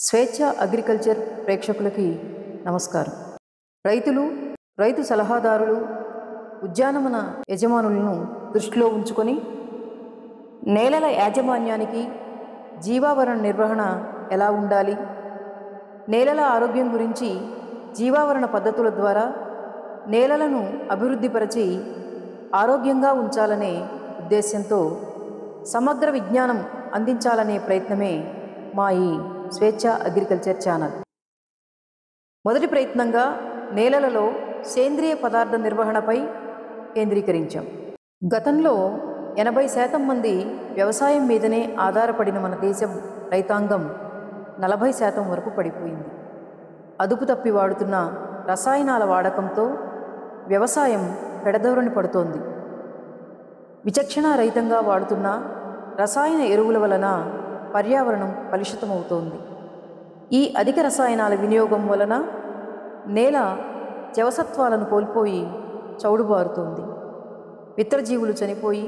స్వేచ్ఛ అగ్రికల్చర్ ప్రేక్షకులకి నమస్కారం. రైతులు, రైతు సలహాదారులు, ఉద్యానవన యజమానులను దృష్టిలో ఉంచుకొని నేలల యాజమాన్యానికి జీవావరణ నిర్వహణ ఎలా ఉండాలి, నేలల ఆరోగ్యం గురించి జీవావరణ పద్ధతుల ద్వారా నేలలను అభివృద్ధిపరచి ఆరోగ్యంగా ఉంచాలనే ఉద్దేశ్యంతో సమగ్ర విజ్ఞానం అందించాలనే ప్రయత్నమే మా ఈ స్వేచ్ఛ అగ్రికల్చర్ ఛానల్. మొదటి ప్రయత్నంగా నేలలలో సేంద్రియ పదార్థ నిర్వహణపై కేంద్రీకరించాం. గతంలో 80% మంది వ్యవసాయం మీదనే ఆధారపడిన మన దేశ రైతాంగం 40% వరకు పడిపోయింది. అదుపు తప్పి వాడుతున్న రసాయనాల వాడకంతో వ్యవసాయం పెడధోరణి పడుతోంది. విచక్షణారహితంగా వాడుతున్న రసాయన ఎరువుల వలన పర్యావరణం కలుషితమవుతోంది. ఈ అధిక రసాయనాల వినియోగం వలన నేల జవసత్వాలను కోల్పోయి చౌడుబారుతోంది. పిత్రజీవులు చనిపోయి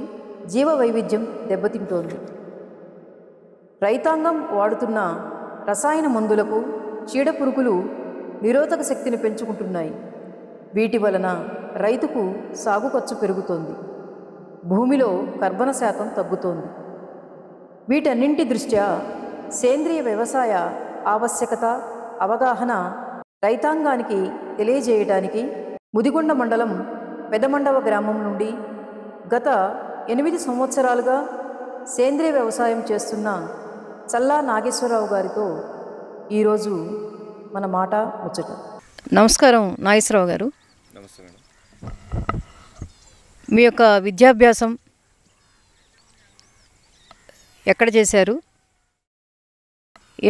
జీవ వైవిధ్యం దెబ్బతింటోంది. రైతాంగం వాడుతున్న రసాయన మందులకు చీడపురుగులు నిరోధక శక్తిని పెంచుకుంటున్నాయి. వీటి వలన రైతుకు సాగు ఖర్చు పెరుగుతోంది. భూమిలో కర్బన శాతం తగ్గుతోంది. వీటన్నింటి దృష్ట్యా సేంద్రియ వ్యవసాయ ఆవశ్యకత, అవగాహన రైతాంగానికి తెలియజేయడానికి ముదిగొండ మండలం పెదమండవ గ్రామం నుండి గత 8 సంవత్సరాలుగా సేంద్రియ వ్యవసాయం చేస్తున్న చల్లా నాగేశ్వరరావు గారితో ఈరోజు మన మాట ముచ్చట. నమస్కారం నాగేశ్వరరావు గారు. నమస్తే మేడం. మీ యొక్క విద్యాభ్యాసం ఎక్కడ చేశారు,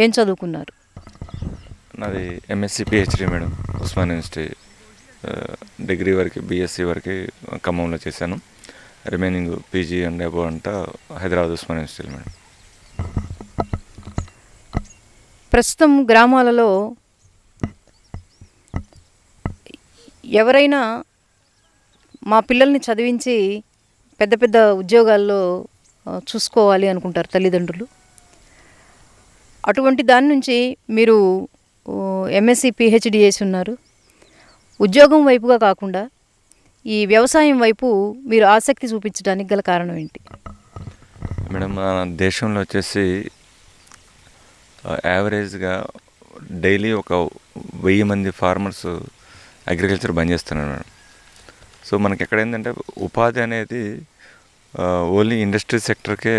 ఏం చదువుకున్నారు? నాది MSc PhD madam. Osman university degree వరకు, బీఎస్సీ వరకు ఖమ్మంలో చేశాను. రిమైనింగ్ పీజీ అండ్ అబోవ్ అంతా హైదరాబాద్ ఉస్మాన్ యూనివర్సిటీ మేడం. ప్రస్తుతం గ్రామాలలో ఎవరైనా మా పిల్లల్ని చదివించి పెద్ద పెద్ద ఉద్యోగాల్లో చూసుకోవాలి అనుకుంటారు తల్లిదండ్రులు. అటువంటి దాని నుంచి మీరు ఎంఎస్సి పిహెచ్డి చేసి ఉన్నారు. ఉద్యోగం వైపుగా కాకుండా ఈ వ్యవసాయం వైపు మీరు ఆసక్తి చూపించడానికి గల కారణం ఏంటి? మేడం, మన దేశంలో వచ్చేసి యావరేజ్గా డైలీ ఒక 1000 మంది ఫార్మర్స్ అగ్రికల్చర్ బంద్ చేస్తున్నారు మేడం. సో మనకి ఎక్కడ ఏంటంటే ఉపాధి అనేది ఓన్లీ ఇండస్ట్రీ సెక్టర్కే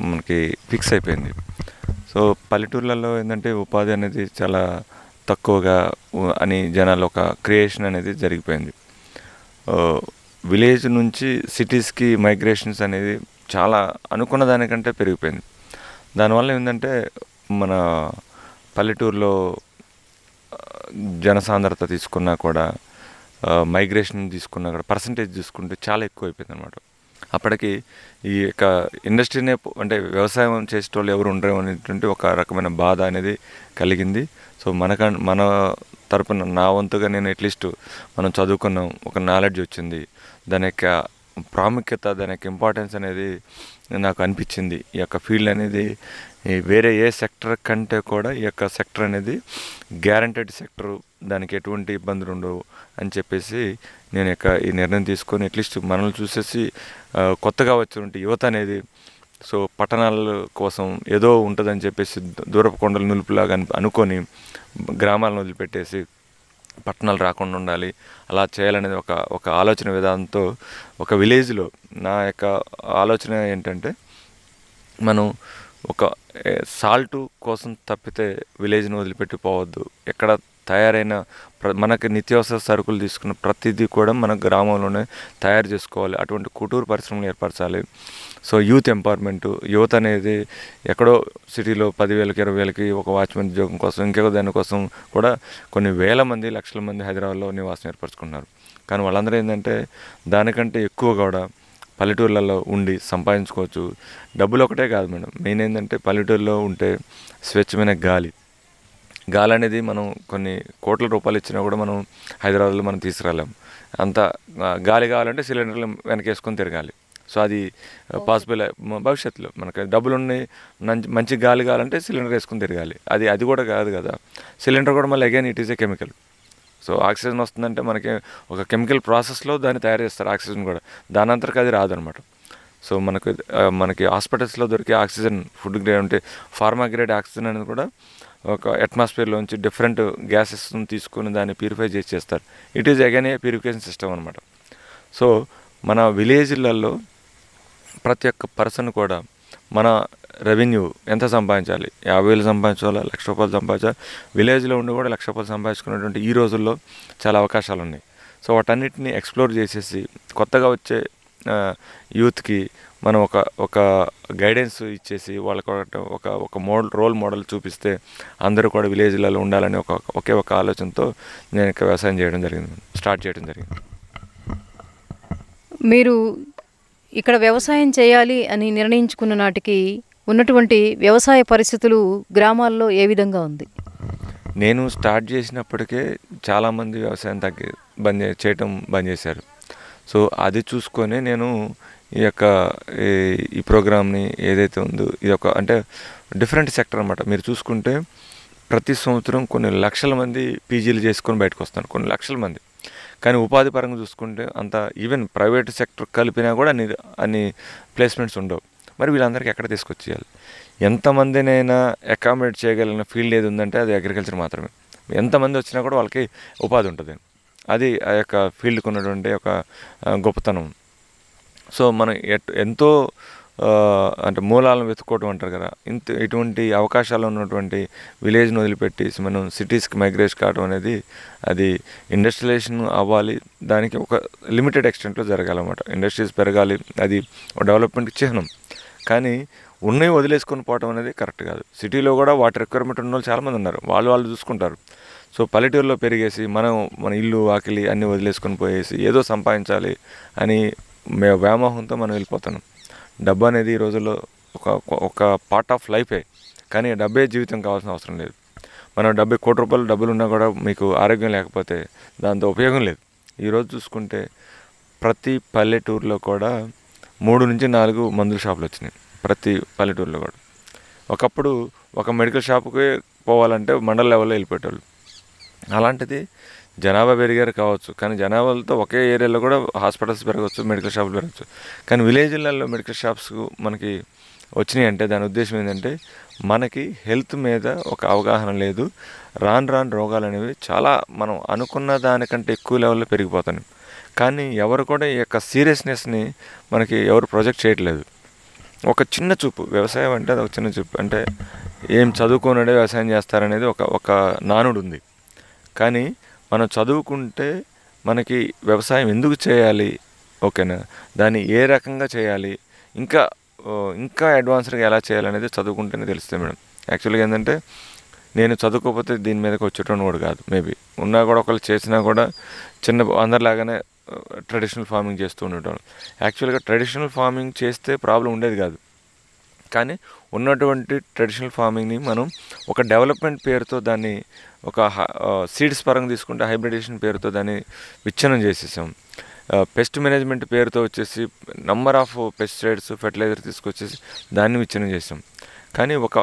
మనకి ఫిక్స్ అయిపోయింది. సో పల్లెటూర్లలో ఏంటంటే ఉపాధి అనేది చాలా తక్కువగా అని జనాలు ఒక క్రియేషన్ అనేది జరిగిపోయింది. విలేజ్ నుంచి సిటీస్కి మైగ్రేషన్స్ అనేది చాలా అనుకున్న దానికంటే పెరిగిపోయింది. దానివల్ల ఏంటంటే మన పల్లెటూరులో జనసాంద్రత తీసుకున్నా కూడా, మైగ్రేషన్ తీసుకున్నా కూడా పర్సంటేజ్ చూసుకుంటే చాలా ఎక్కువ అయిపోయింది అనమాట. అప్పటికి ఈ యొక్క ఇండస్ట్రీనే అంటే వ్యవసాయం చేసేటోళ్ళు ఎవరు ఉండరు అనేటువంటి ఒక రకమైన బాధ అనేది కలిగింది. సో మన తరపున నా వంతుగా నేను అట్లీస్ట్ మనం చదువుకున్నాం, ఒక నాలెడ్జ్ వచ్చింది, దాని యొక్క ప్రాముఖ్యత, దాని యొక్క ఇంపార్టెన్స్ అనేది నాకు అనిపించింది. ఈ యొక్క ఫీల్డ్ అనేది వేరే ఏ సెక్టర్ కంటే కూడా ఈ యొక్క సెక్టర్ అనేది గ్యారంటెడ్ సెక్టరు, దానికి ఎటువంటి ఇబ్బందులు ఉండవు అని చెప్పేసి నేను ఈ నిర్ణయం తీసుకొని అట్లీస్ట్ మనల్ని చూసేసి కొత్తగా వచ్చినటువంటి యువత అనేది సో పట్టణాల కోసం ఏదో ఉంటుందని చెప్పేసి దూరపు కొండలు నులుపులాగా అనుకొని గ్రామాలను వదిలిపెట్టేసి పట్టణాలు రాకుండా ఉండాలి, అలా చేయాలనేది ఒక ఆలోచన విధానంతో ఒక విలేజ్లో నా యొక్క ఆలోచన ఏంటంటే మనం ఒక సాల్ట్ కోసం తప్పితే విలేజ్ను వదిలిపెట్టిపోవద్దు. ఎక్కడ తయారైన మనకి నిత్యావసర సరుకులు తీసుకున్న ప్రతిదీ కూడా మన గ్రామంలోనే తయారు చేసుకోవాలి. అటువంటి కుటీర పరిశ్రమలు ఏర్పరచాలి. సో యూత్ ఎంపవర్మెంట్, యువత అనేది ఎక్కడో సిటీలో 10,000కి 20,000కి ఒక వాచ్మెన్ ఉద్యోగం కోసం, ఇంకొక దానికోసం కూడా కొన్ని వేల మంది, లక్షల మంది హైదరాబాద్లో నివాసం ఏర్పరచుకున్నారు. కానీ వాళ్ళందరూ ఏంటంటే దానికంటే ఎక్కువ కూడా పల్లెటూర్లలో ఉండి సంపాదించుకోవచ్చు. డబ్బులు ఒకటే కాదు మేడం, మెయిన్ ఏంటంటే పల్లెటూరులో ఉంటే స్వచ్ఛమైన గాలి అనేది మనం కొన్ని కోట్ల రూపాయలు ఇచ్చినా కూడా మనం హైదరాబాద్లో మనం తీసుకురాలేం. అంత గాలి కావాలంటే సిలిండర్లు వెనకేసుకొని తిరగాలి. సో అది పాసిబుల్ భవిష్యత్తులో మనకి డబ్బులు ఉన్నాయి, మంచి గాలి కావాలంటే సిలిండర్ వేసుకుని తిరగాలి. అది కూడా కాదు కదా. సిలిండర్ కూడా మళ్ళీ again it is a chemical. So oxygen వస్తుందంటే మనకి ఒక కెమికల్ ప్రాసెస్లో దాన్ని తయారు చేస్తారు ఆక్సిజన్ కూడా, దాని అంతరకు అది రాదనమాట. సో మనకి హాస్పిటల్స్లో దొరికే ఆక్సిజన్ ఫుడ్ గ్రేడ్ అంటే ఫార్మా గ్రేడ్ ఆక్సిజన్ అనేది కూడా ఒక అట్మాస్ఫియర్లోంచి డిఫరెంట్ గ్యాసెస్ని తీసుకుని దాన్ని ప్యూరిఫై చేస్తారు. It is again A purification system అనమాట. సో మన విలేజ్లలో ప్రతి ఒక్క పర్సన్ కూడా మన రెవెన్యూ ఎంత సంపాదించాలి, 50,000 సంపాదించాలా, 1,00,000 రూపాయలు సంపాదించాలి. విలేజ్లో ఉండి కూడా 1,00,000 రూపాయలు సంపాదించుకున్నటువంటి ఈ రోజుల్లో చాలా అవకాశాలు ఉన్నాయి. సో వాటన్నిటిని ఎక్స్ప్లోర్ చేసేసి కొత్తగా వచ్చే యూత్కి మనం ఒక గైడెన్స్ ఇచ్చేసి వాళ్ళకి ఒక రోల్ మోడల్ చూపిస్తే అందరూ కూడా విలేజ్లలో ఉండాలని ఒకే ఒక ఆలోచనతో నేను ఇక్కడ వ్యవసాయం స్టార్ట్ చేయడం జరిగింది. మీరు ఇక్కడ వ్యవసాయం చేయాలి అని నిర్ణయించుకున్న నాటికి ఉన్నటువంటి వ్యవసాయ పరిస్థితులు గ్రామాల్లో ఏ విధంగా ఉంది? నేను స్టార్ట్ చేసినప్పటికే చాలామంది వ్యవసాయం చేయటం బంద్ చేశారు. సో అది చూసుకొని నేను ఈ ప్రోగ్రామ్ని ఏదైతే ఉందో ఇది అంటే డిఫరెంట్ సెక్టర్ అనమాట. మీరు చూసుకుంటే ప్రతి సంవత్సరం కొన్ని లక్షల మంది పీజీలు చేసుకొని బయటకు వస్తున్నారు, కొన్ని లక్షల మంది. కానీ ఉపాధి పరంగా చూసుకుంటే అంత ఈవెన్ ప్రైవేట్ సెక్టర్ కలిపినా కూడా అన్ని ప్లేస్మెంట్స్ ఉండవు. మరి వీళ్ళందరికీ ఎక్కడ తీసుకొచ్చేయాలి? ఎంతమందినైనా అకామిడేట్ చేయగలిగిన ఫీల్డ్ ఏది ఉందంటే అది అగ్రికల్చర్ మాత్రమే. ఎంతమంది వచ్చినా కూడా వాళ్ళకి ఉపాధి ఉంటుంది. అది ఆ యొక్క ఫీల్డ్కి ఉన్నటువంటి ఒక గొప్పతనం. సో మనం ఎంతో అంటే మూలాలను వెతుక్కోవటం అంటారు కదా, ఇటువంటి అవకాశాలు ఉన్నటువంటి విలేజ్ను వదిలిపెట్టి మనం సిటీస్కి మైగ్రేట్ కావడం అనేది అది ఇండస్ట్రియలైజేషన్ అవ్వాలి, దానికి ఒక లిమిటెడ్ ఎక్స్టెంట్లో జరగాలన్నమాట. ఇండస్ట్రీస్ పెరగాలి, అది డెవలప్మెంట్కి చిహ్నం. కానీ ఉన్నవి వదిలేసుకొని పోవటం అనేది కరెక్ట్ కాదు. సిటీలో కూడా వాటి రిక్వైర్మెంట్ ఉన్న వాళ్ళు చాలామంది ఉన్నారు, వాళ్ళు చూసుకుంటారు. సో పల్లెటూరులో పెరిగేసి మన ఇల్లు వాకిలి అన్నీ వదిలేసుకొని పోయేసి ఏదో సంపాదించాలి అని వ్యామోహంతో మనం వెళ్ళిపోతున్నాం. డబ్బు అనేది ఈ రోజుల్లో ఒక పార్ట్ ఆఫ్ లైఫే, కానీ డబ్బే జీవితం కావాల్సిన అవసరం లేదు. మనం 70 కోట్ల రూపాయలు డబ్బులు ఉన్నా కూడా మీకు ఆరోగ్యం లేకపోతే దాంతో ఉపయోగం లేదు. ఈరోజు చూసుకుంటే ప్రతి పల్లెటూరులో కూడా 3 నుంచి 4 మందుల షాపులు వచ్చినాయి ప్రతి పల్లెటూరులో కూడా. ఒకప్పుడు ఒక మెడికల్ షాపుకి పోవాలంటే మండల లెవెల్లో వెళ్ళిపోయేవాళ్ళు. అలాంటిది జనాభా పెరిగారు కావచ్చు, కానీ జనాభాలతో ఒకే ఏరియాలో కూడా హాస్పిటల్స్ పెరగవచ్చు, మెడికల్ షాపులు పెరగచ్చు. కానీ విలేజ్లలో మెడికల్ షాప్స్ మనకి వచ్చినాయి అంటే దాని ఉద్దేశం ఏంటంటే మనకి హెల్త్ మీద ఒక అవగాహన లేదు. రాను రోగాలు అనేవి చాలా మనం అనుకున్న దానికంటే ఎక్కువ లెవెల్లో పెరిగిపోతున్నాయి. కానీ ఎవరు కూడా ఈ యొక్క సీరియస్నెస్ని మనకి ఎవరు ప్రొజెక్ట్ చేయట్లేదు. ఒక చిన్న చూపు, వ్యవసాయం అంటే అది ఒక చిన్న చూపు. అంటే ఏం చదువుకోనడే వ్యవసాయం చేస్తారనేది ఒక నానుడు ఉంది. కానీ మనం చదువుకుంటే మనకి వ్యవసాయం ఎందుకు చేయాలి, ఓకేనా, దాన్ని ఏ రకంగా చేయాలి, ఇంకా అడ్వాన్స్డ్గా ఎలా చేయాలనేది చదువుకుంటేనే తెలుస్తుంది మేడం. యాక్చువల్గా ఏంటంటే నేను చదువుకోకపోతే దీని మీదకి వచ్చేటోని కూడా కాదు. మేబీ ఉన్నా కూడా ఒకళ్ళు చేసినా కూడా అందరిలాగానే ట్రెడిషనల్ ఫార్మింగ్ చేస్తూ ఉండేటోళ్ళు. యాక్చువల్గా ట్రెడిషనల్ ఫార్మింగ్ చేస్తే ప్రాబ్లం ఉండేది కాదు. కానీ ఉన్నటువంటి ట్రెడిషనల్ ఫార్మింగ్ని మనం ఒక డెవలప్మెంట్ పేరుతో దాన్ని ఒక సీడ్స్ పరంగా తీసుకుంటే హైబ్రిడేషన్ పేరుతో దాన్ని విచ్ఛిన్నం చేసేసాం. పెస్ట్ మేనేజ్మెంట్ పేరుతో వచ్చేసి నంబర్ ఆఫ్ పెస్టిసైడ్స్ ఫెర్టిలైజర్ తీసుకొచ్చేసి దాన్ని విచ్ఛిన్నం చేసాం. కానీ ఒక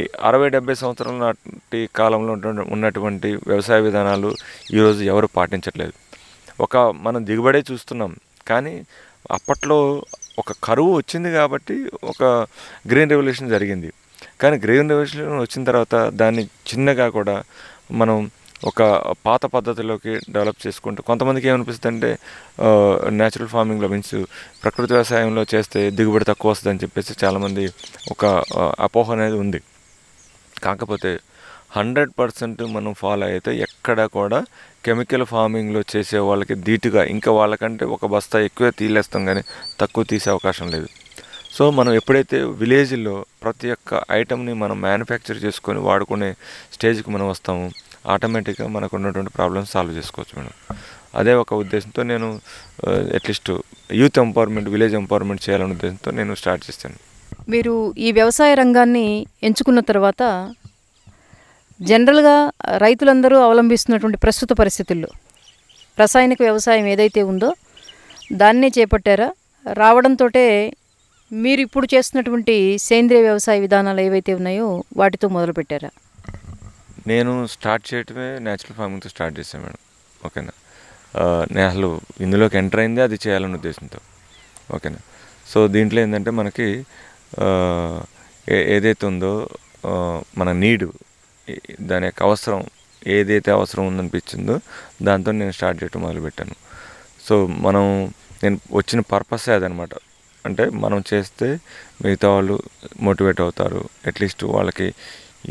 60-70 సంవత్సరాల నాటి కాలంలో ఉన్నటువంటి వ్యవసాయ విధానాలు ఈరోజు ఎవరు పాటించట్లేదు. మనం దిగుబడే చూస్తున్నాం, కానీ అప్పట్లో ఒక కరువు వచ్చింది కాబట్టి ఒక గ్రీన్ రెవల్యూషన్ జరిగింది. కానీ గ్రీన్ రెవల్యూషన్ వచ్చిన తర్వాత దాన్ని చిన్నగా కూడా మనం ఒక పాత పద్ధతిలోకి డెవలప్ చేసుకుంటూ కొంతమందికి ఏమనిపిస్తుంది అంటే న్యాచురల్ ఫార్మింగ్లో మీన్స్ ప్రకృతి వ్యవసాయంలో చేస్తే దిగుబడి తక్కువ వస్తుందని చెప్పేసి చాలామంది ఒక అపోహ అనేది ఉంది. కాకపోతే 100% మనం ఫాలో అయితే ఎక్కడ కూడా కెమికల్ ఫార్మింగ్లో చేసే వాళ్ళకి ధీటుగా ఇంకా వాళ్ళకంటే ఒక బస్తా ఎక్కువ తీలేస్తాం, కానీ తక్కువ తీసే అవకాశం లేదు. సో మనం ఎప్పుడైతే విలేజ్లో ప్రతి ఒక్క ఐటమ్ని మనం మ్యానుఫ్యాక్చర్ చేసుకొని వాడుకునే స్టేజ్కి మనం వస్తామో ఆటోమేటిక్గా మనకు ఉన్నటువంటి ప్రాబ్లమ్స్ సాల్వ్ చేసుకోవచ్చు మేడం. అదే ఒక ఉద్దేశంతో నేను at least youth empowerment, village empowerment చేయాలనే ఉద్దేశంతో నేను స్టార్ట్ చేశాను. మీరు ఈ వ్యవసాయ రంగాన్ని ఎంచుకున్న తర్వాత జనరల్గా రైతులందరూ అవలంబిస్తున్నటువంటి ప్రస్తుత పరిస్థితుల్లో రసాయనిక వ్యవసాయం ఏదైతే ఉందో దాన్నే చేపట్టారా, రావడంతోటే మీరు ఇప్పుడు చేస్తున్నటువంటి సేంద్రియ వ్యవసాయ విధానాలు ఏవైతే ఉన్నాయో వాటితో మొదలుపెట్టారా? నేను స్టార్ట్ చేయటమే న్యాచురల్ ఫార్మింగ్తో స్టార్ట్ చేశాను మేడం. ఓకేనా. నేను అసలు ఇందులోకి ఎంటర్ అయిందే అది చేయాలనే ఉద్దేశంతో. ఓకేనా. సో దీంట్లో ఏంటంటే మనకి ఏదైతే ఉందో మన నీడు, దాని యొక్క అవసరం, ఏదైతే అవసరం ఉందనిపించిందో దాంతో నేను స్టార్ట్ చేయటం మొదలుపెట్టాను. సో నేను వచ్చిన పర్పసే అదనమాట. అంటే మనం చేస్తే మిగతా వాళ్ళు మోటివేట్ అవుతారు. అట్లీస్ట్ వాళ్ళకి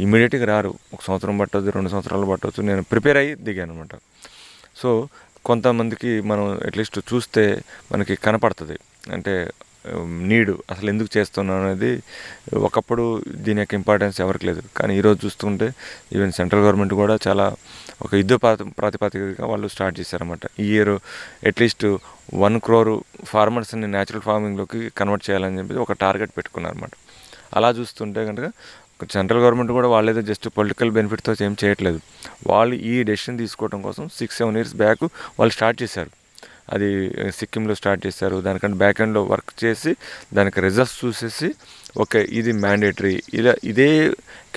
ఇమీడియట్గా రారు, 1 సంవత్సరం పట్టవచ్చు, 2 సంవత్సరాలు పట్టవచ్చు. నేను ప్రిపేర్ అయ్యి దిగాను అనమాట. సో కొంతమందికి మనం అట్లీస్ట్ చూస్తే మనకి కనపడుతుంది. అంటే నీడు అసలు ఎందుకు చేస్తున్నాం అనేది. ఒకప్పుడు దీని యొక్క ఇంపార్టెన్స్ ఎవరికి లేదు, కానీ ఈరోజు చూస్తుంటే ఈవెన్ సెంట్రల్ గవర్నమెంట్ కూడా చాలా ఒక యుద్ధ ప్రాతిపదికగా వాళ్ళు స్టార్ట్ చేశారన్నమాట. ఈ ఇయర్ అట్లీస్ట్ 1 crore ఫార్మర్స్ని న్యాచురల్ ఫార్మింగ్లోకి కన్వర్ట్ చేయాలని చెప్పి ఒక టార్గెట్ పెట్టుకున్నారన్నమాట. అలా చూస్తుంటే కనుక సెంట్రల్ గవర్నమెంట్ కూడా వాళ్ళేదో జస్ట్ పొలిటికల్ బెనిఫిట్తో ఏం చేయట్లేదు. వాళ్ళు ఈ డెసిషన్ తీసుకోవడం కోసం 6-7 years బ్యాక్ వాళ్ళు స్టార్ట్ చేశారు. అది సిక్కింలో స్టార్ట్ చేశారు. దానికంటే బ్యాక్ ఎండ్లో వర్క్ చేసి దానికి రిజల్ట్స్ చూసేసి ఓకే ఇది మ్యాండేటరీ, ఇదే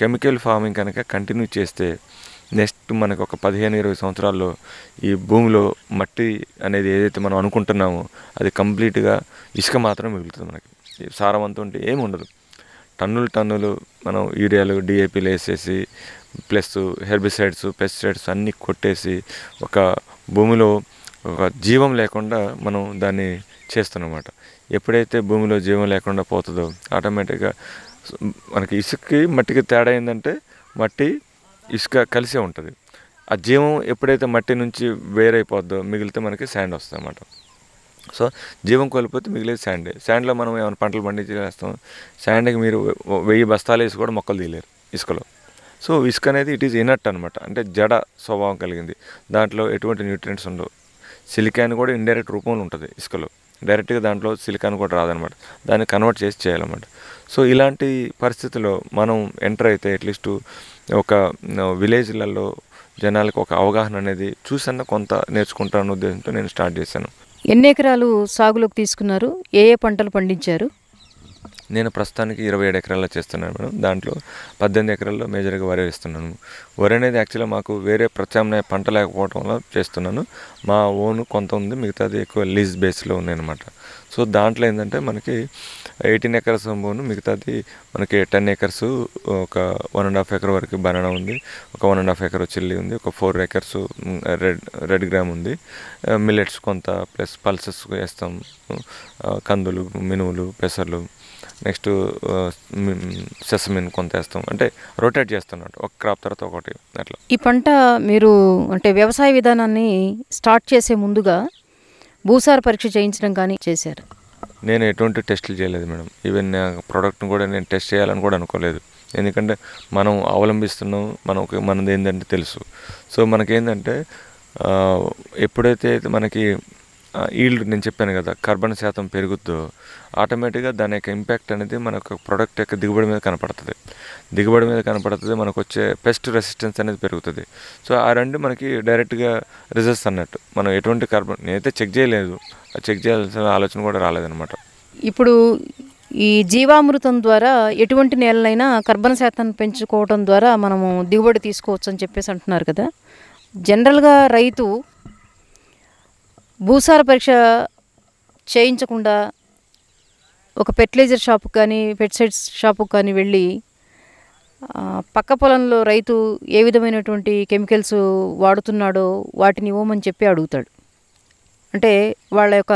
కెమికల్ ఫార్మింగ్ కనుక కంటిన్యూ చేస్తే నెక్స్ట్ మనకు ఒక 15-20 సంవత్సరాల్లో ఈ భూమిలో మట్టి అనేది ఏదైతే మనం అనుకుంటున్నామో అది కంప్లీట్గా ఇసుక మాత్రం మిగులుతుంది. మనకి సారవంతం అంటే ఏమి ఉండదు. టన్నులు మనం యూరియాలు, డిఏపీలు వేసేసి ప్లస్ హెర్బిసైడ్స్, పెస్టిసైడ్స్ అన్నీ కొట్టేసి ఒక భూమిలో ఒక జీవం లేకుండా మనం దాన్ని చేస్తున్నమాట. ఎప్పుడైతే భూమిలో జీవం లేకుండా పోతుందో ఆటోమేటిక్గా మనకి ఇసుకకి మట్టికి తేడా ఏంటంటే మట్టి ఇసుక కలిసే ఉంటుంది. ఆ జీవం ఎప్పుడైతే మట్టి నుంచి వేరైపోద్దో మిగిలితే మనకి శాండ్ వస్తుంది అన్నమాట. సో జీవం కోల్పోతే మిగిలేదు శాండే. శాండ్లో మనం ఏమైనా పంటలు పండించేస్తాం. శాండ్కి మీరు 1000 బస్తాలు వేసి కూడా మొక్కలు తీయలేరు ఇసుకలో. సో ఇసుక అనేది ఇట్ ఈజ్ ఇనర్ట్ అనమాట, అంటే జడ స్వభావం కలిగింది. దాంట్లో ఎటువంటి న్యూట్రియంట్స్ ఉండవు. సిలికాన్ కూడా ఇండైరెక్ట్ రూపంలో ఉంటుంది ఇసుకలో, డైరెక్ట్గా దాంట్లో సిలికాన్ కూడా రాదనమాట. దాన్ని కన్వర్ట్ చేసి చేయాలన్నమాట. సో ఇలాంటి పరిస్థితుల్లో మనం ఎంటర్ అయితే అట్లీస్ట్ ఒక విలేజ్లలో జనాలకు ఒక అవగాహన అనేది చూసన్న కొంత నేర్చుకుంటానన్న ఉద్దేశంతో నేను స్టార్ట్ చేశాను. ఎన్ని ఎకరాలు సాగులోకి తీసుకున్నారు? ఏ ఏ పంటలు పండించారు? నేను ప్రస్తుతానికి 27 ఎకరాల్లో చేస్తున్నాను మేడం. దాంట్లో 18 ఎకరాల్లో మేజర్గా వరి వేస్తున్నాను. వరి అనేది యాక్చువల్గా మాకు వేరే ప్రత్యామ్నాయ పంట లేకపోవడం వల్ల చేస్తున్నాను. మా ఓన్ కొంత ఉంది, మిగతాది ఎక్కువ లీజ్ బేస్లో ఉన్నాయన్నమాట. సో దాంట్లో ఏంటంటే మనకి 18 acres భూమి, మిగతాది మనకి 10 acres, ఒక 1.5 acre వరకు బనానా ఉంది, ఒక 1.5 acre చిల్లీ ఉంది, ఒక 4 acres రెడ్ గ్రామ్ ఉంది, మిల్లెట్స్ కొంత ప్లస్ పల్సెస్ వేస్తాం, కందులు, మినుములు, పెసర్లు, నెక్స్ట్ సెసమిన్ కొంత వేస్తాం. అంటే రొటేట్ చేస్తున్నట్టు ఒక క్రాప్ తర్వాత ఒకటి అట్లా. ఈ పంట మీరు అంటే వ్యవసాయ విధానాన్ని స్టార్ట్ చేసే ముందుగా భూసార పరీక్ష చేయించడం కానీ చేశారు? నేను ఎటువంటి టెస్టులు చేయలేదు మేడం. ఈవెన్ ప్రోడక్ట్ని కూడా నేను టెస్ట్ చేయాలని కూడా అనుకోలేదు. ఎందుకంటే మనం అవలంబిస్తున్నాం, మనది ఏంటంటే తెలుసు. సో మనకేంటంటే ఎప్పుడైతే మనకి ఈల్డ్, నేను చెప్పాను కదా, కార్బన్ శాతం పెరుగుద్దో ఆటోమేటిక్గా దాని యొక్క ఇంపాక్ట్ అనేది మనకు ప్రొడక్ట్ యొక్క దిగుబడి మీద కనపడుతుంది. మనకు వచ్చే పెస్ట్ రెసిస్టెన్స్ అనేది పెరుగుతుంది. సో ఆ రెండు మనకి డైరెక్ట్గా రిజల్ట్స్ అన్నట్టు. మనం ఎటువంటి కార్బన్ నేనైతే చెక్ చేయలేదు, చెక్ చేయాల్సిన ఆలోచన కూడా రాలేదన్నమాట. ఇప్పుడు ఈ జీవామృతం ద్వారా ఎటువంటి నేలనైనా కార్బన్ శాతాన్ని పెంచుకోవడం ద్వారా మనము దిగుబడి తీసుకోవచ్చు అని చెప్పేసి అంటున్నారు కదా. జనరల్గా రైతు భూసార పరీక్ష చేయించకుండా ఒక ఫెర్టిలైజర్ షాపుకి కానీ పెస్టిసైడ్స్ షాపుకి కానీ వెళ్ళి పక్క పొలంలో రైతు ఏ విధమైనటువంటి కెమికల్స్ వాడుతున్నాడో వాటిని ఇవ్వమని చెప్పి అడుగుతాడు. అంటే వాళ్ళ యొక్క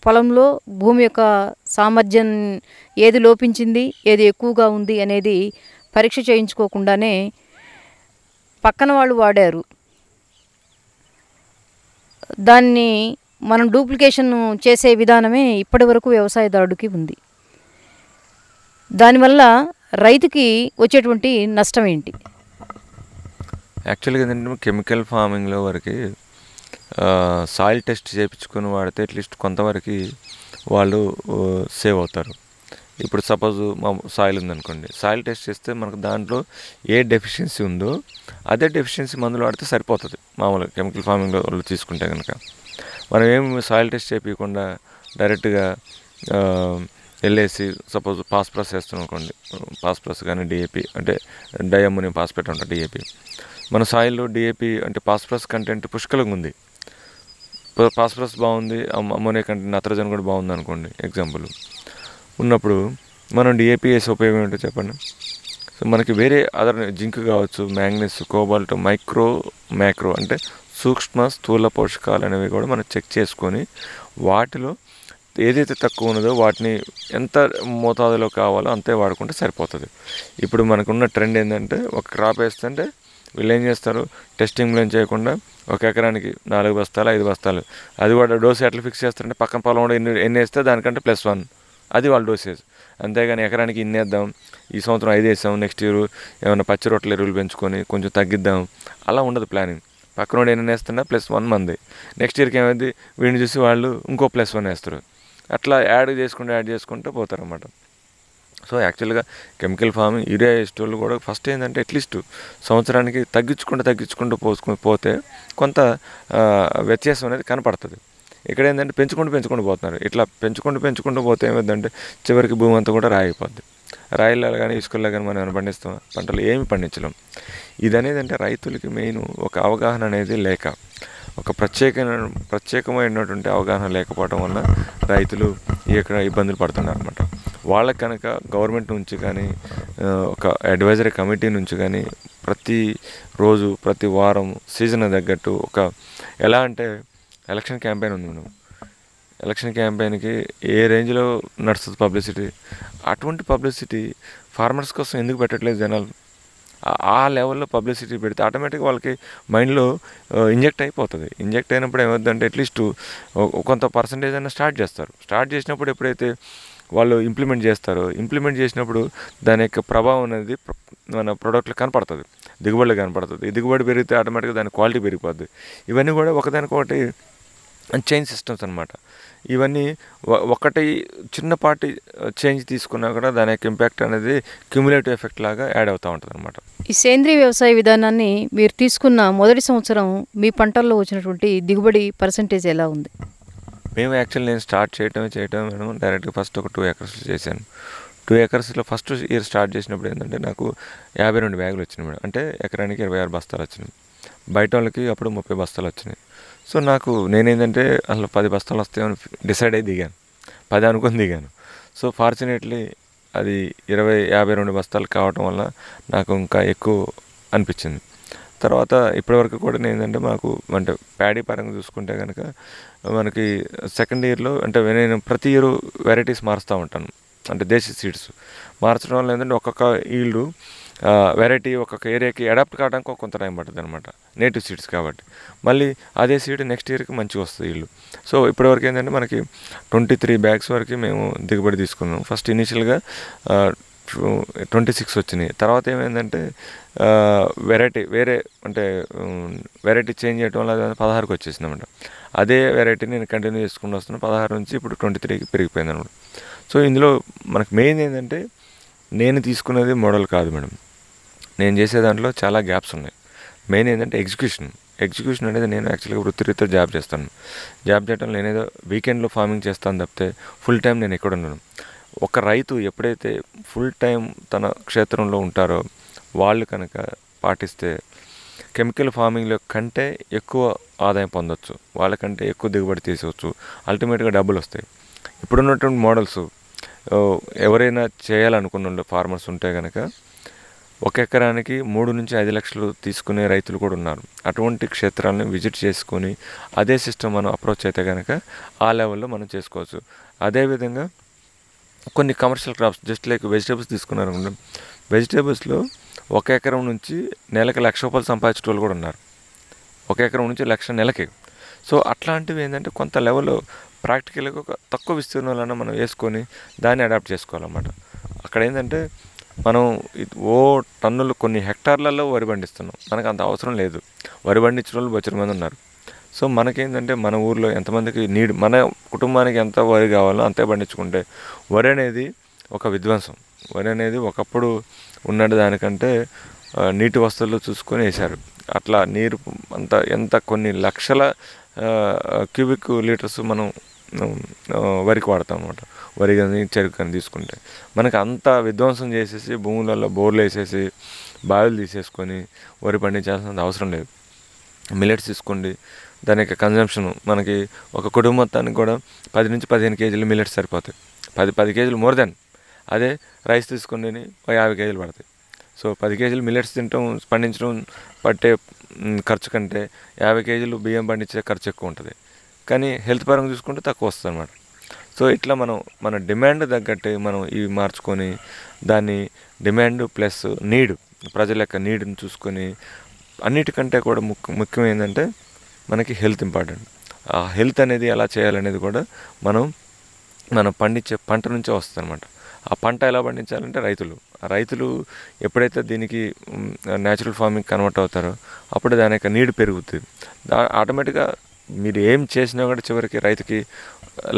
పొలంలో భూమి యొక్క సామర్థ్యం ఏది లోపించింది, ఏది ఎక్కువగా ఉంది అనేది పరీక్ష చేయించుకోకుండానే పక్కన వాళ్ళు వాడారు, దాన్ని మనం డూప్లికేషన్ చేసే విధానమే ఇప్పటి వరకు వ్యవసాయదారుడికి ఉంది. దానివల్ల రైతుకి వచ్చేటువంటి నష్టం ఏంటి? యాక్చువల్గా ఏంటంటే కెమికల్ ఫార్మింగ్లో వరకు సాయిల్ టెస్ట్ చేయించుకొని వాడితే అట్లీస్ట్ కొంతవరకు వాళ్ళు సేవ్ అవుతారు. ఇప్పుడు సపోజ్ మా సాయిల్ ఉందనుకోండి, సాయిల్ టెస్ట్ చేస్తే మనకు దాంట్లో ఏ డెఫిషియన్సీ ఉందో అదే డెఫిషియన్సీ మందులు వాడితే సరిపోతుంది. మామూలుగా కెమికల్ ఫార్మింగ్లో వాళ్ళు తీసుకుంటే కనుక మనం ఏం సాయిల్ టెస్ట్ చేయకుండా డైరెక్ట్గా వెళ్ళేసి సపోజ్ పాస్ప్రస్ వేస్తున్నాం అనుకోండి, పాస్ప్రస్ కానీ డిఏపి అంటే డైఅమోనియం ఫాస్ఫేట్ ఉంటుంది డిఏపి. మన సాయిల్లో డిఏపి అంటే పాస్ప్రస్ కంటెంట్ పుష్కలంగా ఉంది, పాస్ప్రస్ బాగుంది, అమ్మోనియా కంటెంట్ నత్రజని కూడా బాగుంది అనుకోండి ఎగ్జాంపుల్ ఉన్నప్పుడు మనం డిఏపి వేసే ఉపయోగం ఏంటో చెప్పండి. సో మనకి వేరే అదర్ జింక్ కావచ్చు, మ్యాంగనీస్, కోబాల్ట్, మ్యాక్రో అంటే సూక్ష్మ స్థూల పోషకాలు అనేవి కూడా మనం చెక్ చేసుకొని వాటిలో ఏదైతే తక్కువ ఉన్నదో వాటిని ఎంత మోతాదులో కావాలో అంతే వాడుకుంటే సరిపోతుంది. ఇప్పుడు మనకున్న ట్రెండ్ ఏంటంటే ఒక క్రాప్ వేస్తుంటే వీళ్ళు ఏం చేస్తారు, టెస్టింగ్లు ఏం చేయకుండా ఒక ఎకరానికి 4 బస్తాలు 5 బస్తాలు, అది కూడా డోస్ ఎట్లా ఫిక్స్ చేస్తారంటే పక్కన పొలం కూడా ఎన్ని వేస్తే దానికంటే +1 అది వాళ్ళ డోసేజ్. అంతేగాని ఎకరానికి ఇన్ని వేద్దాం, ఈ సంవత్సరం 5 వేసాం, నెక్స్ట్ ఇయర్ ఏమైనా పచ్చి రొట్టెల ఎరువులు పెంచుకొని కొంచెం తగ్గిద్దాం, అలా ఉండదు ప్లానింగ్. పక్కన ఎన్ని వేస్తున్నా +1 మంది, నెక్స్ట్ ఇయర్కి ఏమైంది వీడిని చూసి వాళ్ళు ఇంకో +1 వేస్తారు, అట్లా యాడ్ చేసుకుంటూ పోతారన్నమాట. సో యాక్చువల్గా కెమికల్ ఫార్మింగ్ యూరియా వేసేటోళ్ళు కూడా ఫస్ట్ ఏంటంటే అట్లీస్ట్ సంవత్సరానికి తగ్గించుకుంటూ పోతే కొంత వ్యత్యాసం అనేది కనపడుతుంది. ఇక్కడ ఏంటంటే పెంచుకుంటూ పోతున్నారు. ఇట్లా పెంచుకుంటూ పోతే ఏమైందంటే చివరికి భూమి అంతా కూడా రాయిపోద్ది. రాయిల్లో కానీ ఇసుకల్లో కానీ మనం ఏమైనా పండిస్తాం, పంటలు ఏమి పండించలేం. ఇది అనేది అంటే రైతులకి మెయిన్ ఒక అవగాహన అనేది లేక, ఒక ప్రత్యేకమైనటువంటి అవగాహన లేకపోవడం వల్ల రైతులు ఇక్కడ ఇబ్బందులు పడుతున్నారు అనమాట. వాళ్ళకి కనుక గవర్నమెంట్ నుంచి కానీ ఒక అడ్వైజరీ కమిటీ నుంచి కానీ ప్రతి రోజు ప్రతి వారం సీజన్ తగ్గట్టు ఒక ఎలా అంటే ఎలక్షన్ క్యాంపెయిన్ ఉంది మనం, ఎలక్షన్ క్యాంపెయిన్కి ఏ రేంజ్లో నడుస్తుంది పబ్లిసిటీ, అటువంటి పబ్లిసిటీ ఫార్మర్స్ కోసం ఎందుకు పెట్టట్లేదు జనాలు? ఆ లెవెల్లో పబ్లిసిటీ పెడితే ఆటోమేటిక్గా వాళ్ళకి మైండ్లో ఇంజెక్ట్ అయిపోతుంది. ఇంజెక్ట్ అయినప్పుడు ఏమవుతుందంటే అట్లీస్ట్ కొంత పర్సంటేజ్ అయినా స్టార్ట్ చేసినప్పుడు ఎప్పుడైతే వాళ్ళు ఇంప్లిమెంట్ చేసినప్పుడు దాని యొక్క ప్రభావం అనేది మన ప్రోడక్ట్లో కనపడుతుంది, దిగుబడిలో కనపడుతుంది. ఈ దిగుబడి పెరిగితే ఆటోమేటిక్గా దాని క్వాలిటీ పెరిగిపోద్ది. ఇవన్నీ కూడా ఒకదానికొకటి చైన్ సిస్టమ్స్ అనమాట. ఇవన్నీ ఒకటి చిన్నపాటి చేంజ్ తీసుకున్నా కూడా దాని యొక్క ఇంపాక్ట్ అనేది క్యూములేటివ్ ఎఫెక్ట్ లాగా యాడ్ అవుతూ ఉంటుంది అనమాట. ఈ సేంద్రీయ వ్యవసాయ విధానాన్ని మీరు తీసుకున్న మొదటి సంవత్సరం మీ పంటల్లో వచ్చినటువంటి దిగుబడి పర్సంటేజ్ ఎలా ఉంది? మేము యాక్చువల్లీ నేను స్టార్ట్ చేయటం మేడం డైరెక్ట్గా ఫస్ట్ ఒక 2 acres చేశాను. 2 acresలో ఫస్ట్ ఇయర్ స్టార్ట్ చేసినప్పుడు ఏంటంటే నాకు 52 బ్యాగులు వచ్చినాయి మేడం, అంటే ఎకరానికి 26 బస్తాలు వచ్చినాయి. బయట వాళ్ళకి అప్పుడు 30 బస్తాలు వచ్చినాయి. సో నేనేంటంటే అసలు 10 బస్తాలు వస్తాయని డిసైడ్ అయ్యి దిగాను, 10 అనుకుని దిగాను. సో ఫార్చునేట్లీ అది 52 బస్తాలు కావటం వల్ల నాకు ఇంకా ఎక్కువ అనిపించింది. తర్వాత ఇప్పటివరకు కూడా ఏంటంటే మాకు అంటే ప్యాడీ పరంగా చూసుకుంటే కనుక మనకి సెకండ్ ఇయర్లో అంటే నేను ప్రతి ఇయర్ వెరైటీస్ మారుస్తూ ఉంటాను, అంటే దేశీ సీడ్స్ మార్చడం వల్ల ఏంటంటే ఒక్కొక్క ఈల్డ్ వెరైటీ ఒక్కొక్క ఏరియాకి అడాప్ట్ కావడానికి కొంత టైం పడుతుంది అనమాట, నేటివ్ సీడ్స్ కాబట్టి. మళ్ళీ అదే సీడ్ నెక్స్ట్ ఇయర్కి మంచిగా వస్తుంది ఈల్డ్. సో ఇప్పటివరకు ఏంటంటే మనకి 23 బ్యాగ్స్ వరకు మేము దిగుబడి తీసుకున్నాం. ఫస్ట్ ఇనీషియల్గా 26 వచ్చినాయి. తర్వాత ఏమైందంటే వెరైటీ చేంజ్ చేయడం వల్ల 16కి వచ్చేసింది అనమాట. అదే వెరైటీ నేను కంటిన్యూ చేసుకుంటూ వస్తున్నాను. 16 నుంచి ఇప్పుడు 23కి పెరిగిపోయింది అనమాట. సో ఇందులో మనకు మెయిన్ ఏంటంటే నేను తీసుకున్నది మోడల్ కాదు మేడం, నేను చేసే దాంట్లో చాలా గ్యాప్స్ ఉన్నాయి. మెయిన్ ఏంటంటే ఎగ్జిక్యూషన్ అనేది నేను యాక్చువల్గా వృత్తిరీత్యా జాబ్ చేయటం నేనేదో వీకెండ్లో ఫార్మింగ్ చేస్తాను తప్పితే ఫుల్ టైం నేను ఎక్కడ ఉన్నాను. ఒక రైతు ఎప్పుడైతే ఫుల్ టైం తన క్షేత్రంలో ఉంటారో వాళ్ళు కనుక పాటిస్తే కెమికల్ ఫార్మింగ్లో కంటే ఎక్కువ ఆదాయం పొందొచ్చు, వాళ్ళకంటే ఎక్కువ దిగుబడి తీసుకోవచ్చు, అల్టిమేట్గా డబ్బులు వస్తాయి. ఇప్పుడున్నటువంటి మోడల్స్ ఎవరైనా చేయాలనుకున్న ఫార్మర్స్ ఉంటే కనుక 1 ఎకరానికి 3 నుంచి 5 లక్షలు తీసుకునే రైతులు కూడా ఉన్నారు. అటువంటి క్షేత్రాలను విజిట్ చేసుకొని అదే సిస్టమ్ మనం అప్రోచ్ అయితే కనుక ఆ లెవెల్లో మనం చేసుకోవచ్చు. అదేవిధంగా కొన్ని commercial crops just like vegetables తీసుకున్నారనుకుంటే వెజిటేబుల్స్లో 1 ఎకరం నుంచి నెలకు ₹1,00,000 సంపాదించే వాళ్ళు కూడా ఉన్నారు, 1 ఎకరం నుంచి 1,00,000 నెలకి. సో అట్లాంటివి ఏంటంటే కొంత లెవెల్లో ప్రాక్టికల్గా ఒక తక్కువ విస్తీర్ణంలో మనం వేసుకొని దాన్ని అడాప్ట్ చేసుకోవాలన్నమాట. అక్కడ ఏంటంటే మనం టన్నులు కొన్ని హెక్టార్లలో వరి పండిస్తున్నాం, మనకు అంత అవసరం లేదు. వరి పండించిన వాళ్ళు బొచ్చరి మంది ఉన్నారు. సో మనకేంటంటే మన ఊర్లో ఎంతమందికి మన కుటుంబానికి ఎంత వరి కావాలో అంతే పండించుకుంటే వరి అనేది ఒక విధ్వంసం. వరి అనేది ఒకప్పుడు ఉన్న దానికంటే నీటి వస్తువులు చూసుకొని వేశారు. అట్లా నీరు ఎంత కొన్ని లక్షల క్యూబిక్ లీటర్స్ మనం వరికి వాడతాం అనమాట. వరి కానీ చెరుకు కానీ తీసుకుంటే మనకు అంత విధ్వంసం చేసేసి భూములలో బోర్లు వేసేసి బావిలు తీసేసుకొని వరి పండించాల్సిన అవసరం లేదు. మిల్లెట్స్ తీసుకోండి, దాని యొక్క కన్జంప్షన్ మనకి ఒక కుటుంబం మొత్తానికి కూడా 10 నుంచి 15 కేజీలు మిల్లెట్స్ సరిపోతాయి. 10 కేజీలు మోర్ దెన్. అదే రైస్ తీసుకుని 50 కేజీలు పడతాయి. సో 10 కేజీలు మిల్లెట్స్ పండించడం పట్టే ఖర్చు కంటే 50 కేజీలు బియ్యం పండించే ఖర్చు ఎక్కువ ఉంటుంది. కానీ హెల్త్ పరంగా చూసుకుంటే తక్కువ వస్తుంది అన్నమాట. సో ఇట్లా మన డిమాండ్ తగ్గట్టే మనం ఇవి మార్చుకొని దాన్ని డిమాండ్ ప్లస్ నీడ్, ప్రజల యొక్క నీడ్ని చూసుకొని అన్నిటికంటే కూడా ముఖ్యం ఏంటంటే మనకి హెల్త్ ఇంపార్టెంట్. ఆ హెల్త్ అనేది ఎలా చేయాలనేది కూడా మనం పండించే పంట నుంచే వస్తుంది అనమాట. ఆ పంట ఎలా పండించాలంటే రైతులు ఎప్పుడైతే దీనికి న్యాచురల్ ఫార్మింగ్ కన్వర్ట్ అవుతారో అప్పుడు దాని యొక్క నీడ్ పెరుగుతుంది. ఆటోమేటిక్గా మీరు ఏం చేసినా కూడా చివరికి రైతుకి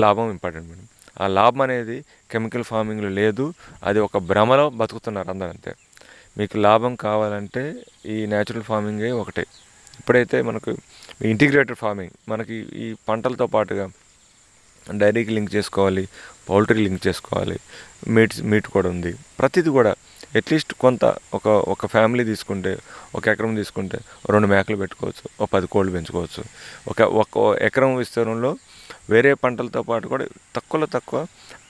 లాభం ఇంపార్టెంట్ మేడం. ఆ లాభం అనేది కెమికల్ ఫార్మింగ్లో లేదు. అది ఒక భ్రమలో బతుకుతున్నారు అందరూ అంతే. మీకు లాభం కావాలంటే ఈ న్యాచురల్ ఫార్మింగే ఒకటే. ఇప్పుడైతే మనకు ఇంటిగ్రేటెడ్ ఫార్మింగ్, మనకి ఈ పంటలతో పాటుగా డైరీకి లింక్ చేసుకోవాలి, పౌల్ట్రీ లింక్ చేసుకోవాలి, మీట్ కూడా ఉంది. ప్రతిదీ కూడా అట్లీస్ట్ కొంత ఒక ఫ్యామిలీ తీసుకుంటే, ఒక ఎకరం తీసుకుంటే 2 మేకలు పెట్టుకోవచ్చు, 10 కోళ్ళు పెంచుకోవచ్చు. ఒక ఎకరం విస్తీర్ణంలో వేరే పంటలతో పాటు కూడా తక్కువలో తక్కువ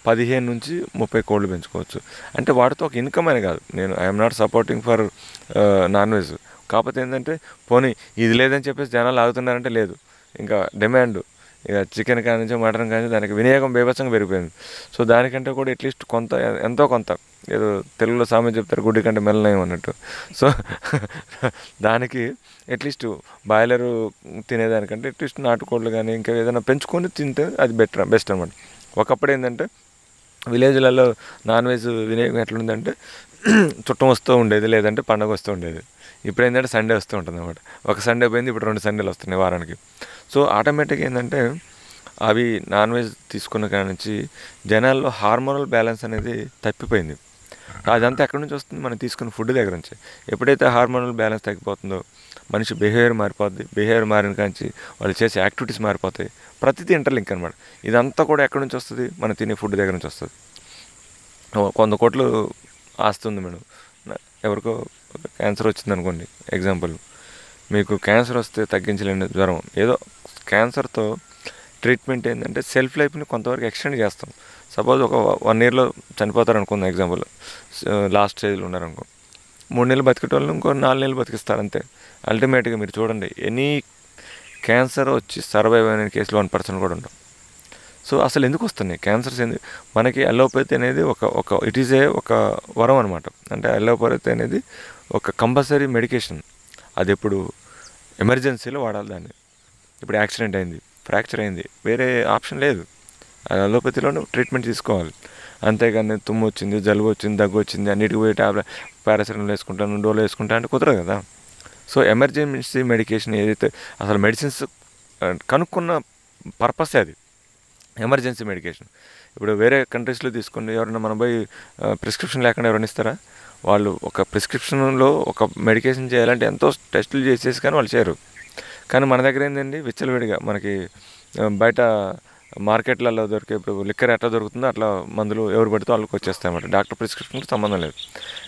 15 నుంచి 30 కోళ్ళు పెంచుకోవచ్చు. అంటే వాటితో ఒక ఇన్కమ్ అనే కాదు. నేను I'm not supporting for non veg. కాకపోతే ఏంటంటే పోనీ ఇది లేదని చెప్పేసి జనాలు ఆగుతున్నారంటే లేదు, ఇంకా డిమాండ్ ఇక చికెన్ కానీ నుంచి మటన్ కానీ దానికి వినియోగం బీభత్సంగా పెరిగిపోయింది. సో దానికంటే కూడా అట్లీస్ట్ ఎంతో కొంత ఏదో తెలుగులో సామెత చెప్తారు, గుడ్డి కంటే మెల్లనయం అన్నట్టు. సో దానికి అట్లీస్ట్ బాయిలరు తినేదానికంటే అట్లీస్ట్ నాటుకోళ్ళు కానీ ఇంకా ఏదైనా పెంచుకొని తింటే అది బెస్ట్ అనమాట. ఒకప్పుడు ఏంటంటే విలేజ్లలో నాన్ వెజ్ వినియోగం ఎట్లుందంటే చుట్టం వస్తూ ఉండేది, లేదంటే పండగ వస్తూ ఉండేది. ఇప్పుడు ఏంటంటే సండే వస్తూ ఉంటుంది అనమాట. ఒక సండే పోయింది, ఇప్పుడు 2 సండేలు వస్తున్నాయి వారానికి. సో ఆటోమేటిక్గా ఏంటంటే అవి నాన్ వెజ్ తీసుకున్న కాడ నుంచి జనాల్లో హార్మోనల్ బ్యాలెన్స్ అనేది తప్పిపోయింది. అదంతా ఎక్కడి నుంచి వస్తుంది? మనం తీసుకున్న ఫుడ్ దగ్గర నుంచి. ఎప్పుడైతే హార్మోనల్ బ్యాలెన్స్ తగ్గిపోతుందో మనిషి బిహేవియర్ మారిపోద్ది. బిహేవియర్ మారిన కాంచి వాళ్ళు చేసే యాక్టివిటీస్ మారిపోతాయి. ప్రతిదీ ఇంటర్లింక్ అనమాట. ఇదంతా కూడా ఎక్కడి నుంచి వస్తుంది? మనం తినే ఫుడ్ దగ్గర నుంచి వస్తుంది. 100 కోట్లు ఆస్తుంది మేడం. ఎవరికో క్యాన్సర్ వచ్చింది అనుకోండి ఎగ్జాంపుల్. మీకు క్యాన్సర్ వస్తే తగ్గించలేని జ్వరం, ఏదో క్యాన్సర్తో ట్రీట్మెంట్ ఏంటంటే సెల్ఫ్ లైఫ్ని కొంతవరకు ఎక్స్టెండ్ చేస్తాం. సపోజ్ ఒక 1 ఇయర్లో చనిపోతారు అనుకుందాం ఎగ్జాంపుల్, లాస్ట్ స్టేజ్లో ఉన్నారనుకో. 3 నెలలు బతికేటోళ్ళు ఇంకో 4 నెలలు బతికిస్తారు అంతే. అల్టిమేట్గా మీరు చూడండి, ఎనీ క్యాన్సర్ వచ్చి సర్వైవ్ అయిన కేసులో 1% కూడా ఉండవు. సో అసలు ఎందుకు వస్తున్నాయి క్యాన్సర్స్? మనకి అలోపతి అనేది ఇట్ ఈజ్ ఒక వరం అనమాట. అంటే అలోపతి అనేది ఒక కంపల్సరీ మెడికేషన్. అది ఎప్పుడు ఎమర్జెన్సీలో వాడాలి దాన్ని. ఇప్పుడు యాక్సిడెంట్ అయింది, ఫ్రాక్చర్ అయింది, వేరే ఆప్షన్ లేదు. అలోపతిలోనే ట్రీట్మెంట్ తీసుకోవాలి. అంతేగాని తుమ్ము వచ్చింది, జలుబు వచ్చింది, దగ్గు వచ్చింది, అన్నిటికి పోయి పారాసిటమాల్ వేసుకుంటాను, డోలో వేసుకుంటాను అంటే కుదరదు కదా. సో ఎమర్జెన్సీ మెడికేషన్ ఏదైతే అసలు మెడిసిన్స్ కనుక్కున్న పర్పస్ అది ఎమర్జెన్సీ మెడికేషన్. ఇప్పుడు వేరే కంట్రీస్లో తీసుకుని ఎవరైనా మనం పోయి ప్రిస్క్రిప్షన్ లేకుండా ఎవరైనా ఇస్తారా? వాళ్ళు ఒక ప్రిస్క్రిప్షన్లో ఒక మెడికేషన్ చేయాలంటే ఎంతో టెస్టులు చేసేసి కానీ వాళ్ళు చేయరు. కానీ మన దగ్గర ఏంటండి విచ్చలవిడిగా మనకి బయట మార్కెట్లలో దొరికే, ఇప్పుడు లిక్కర్ ఎట్లా దొరుకుతుందో అట్లా మందులు ఎవరు పడితే వాళ్ళకి వచ్చేస్తాయి అన్నమాట. డాక్టర్ ప్రిస్క్రిప్షన్కి సంబంధం లేదు.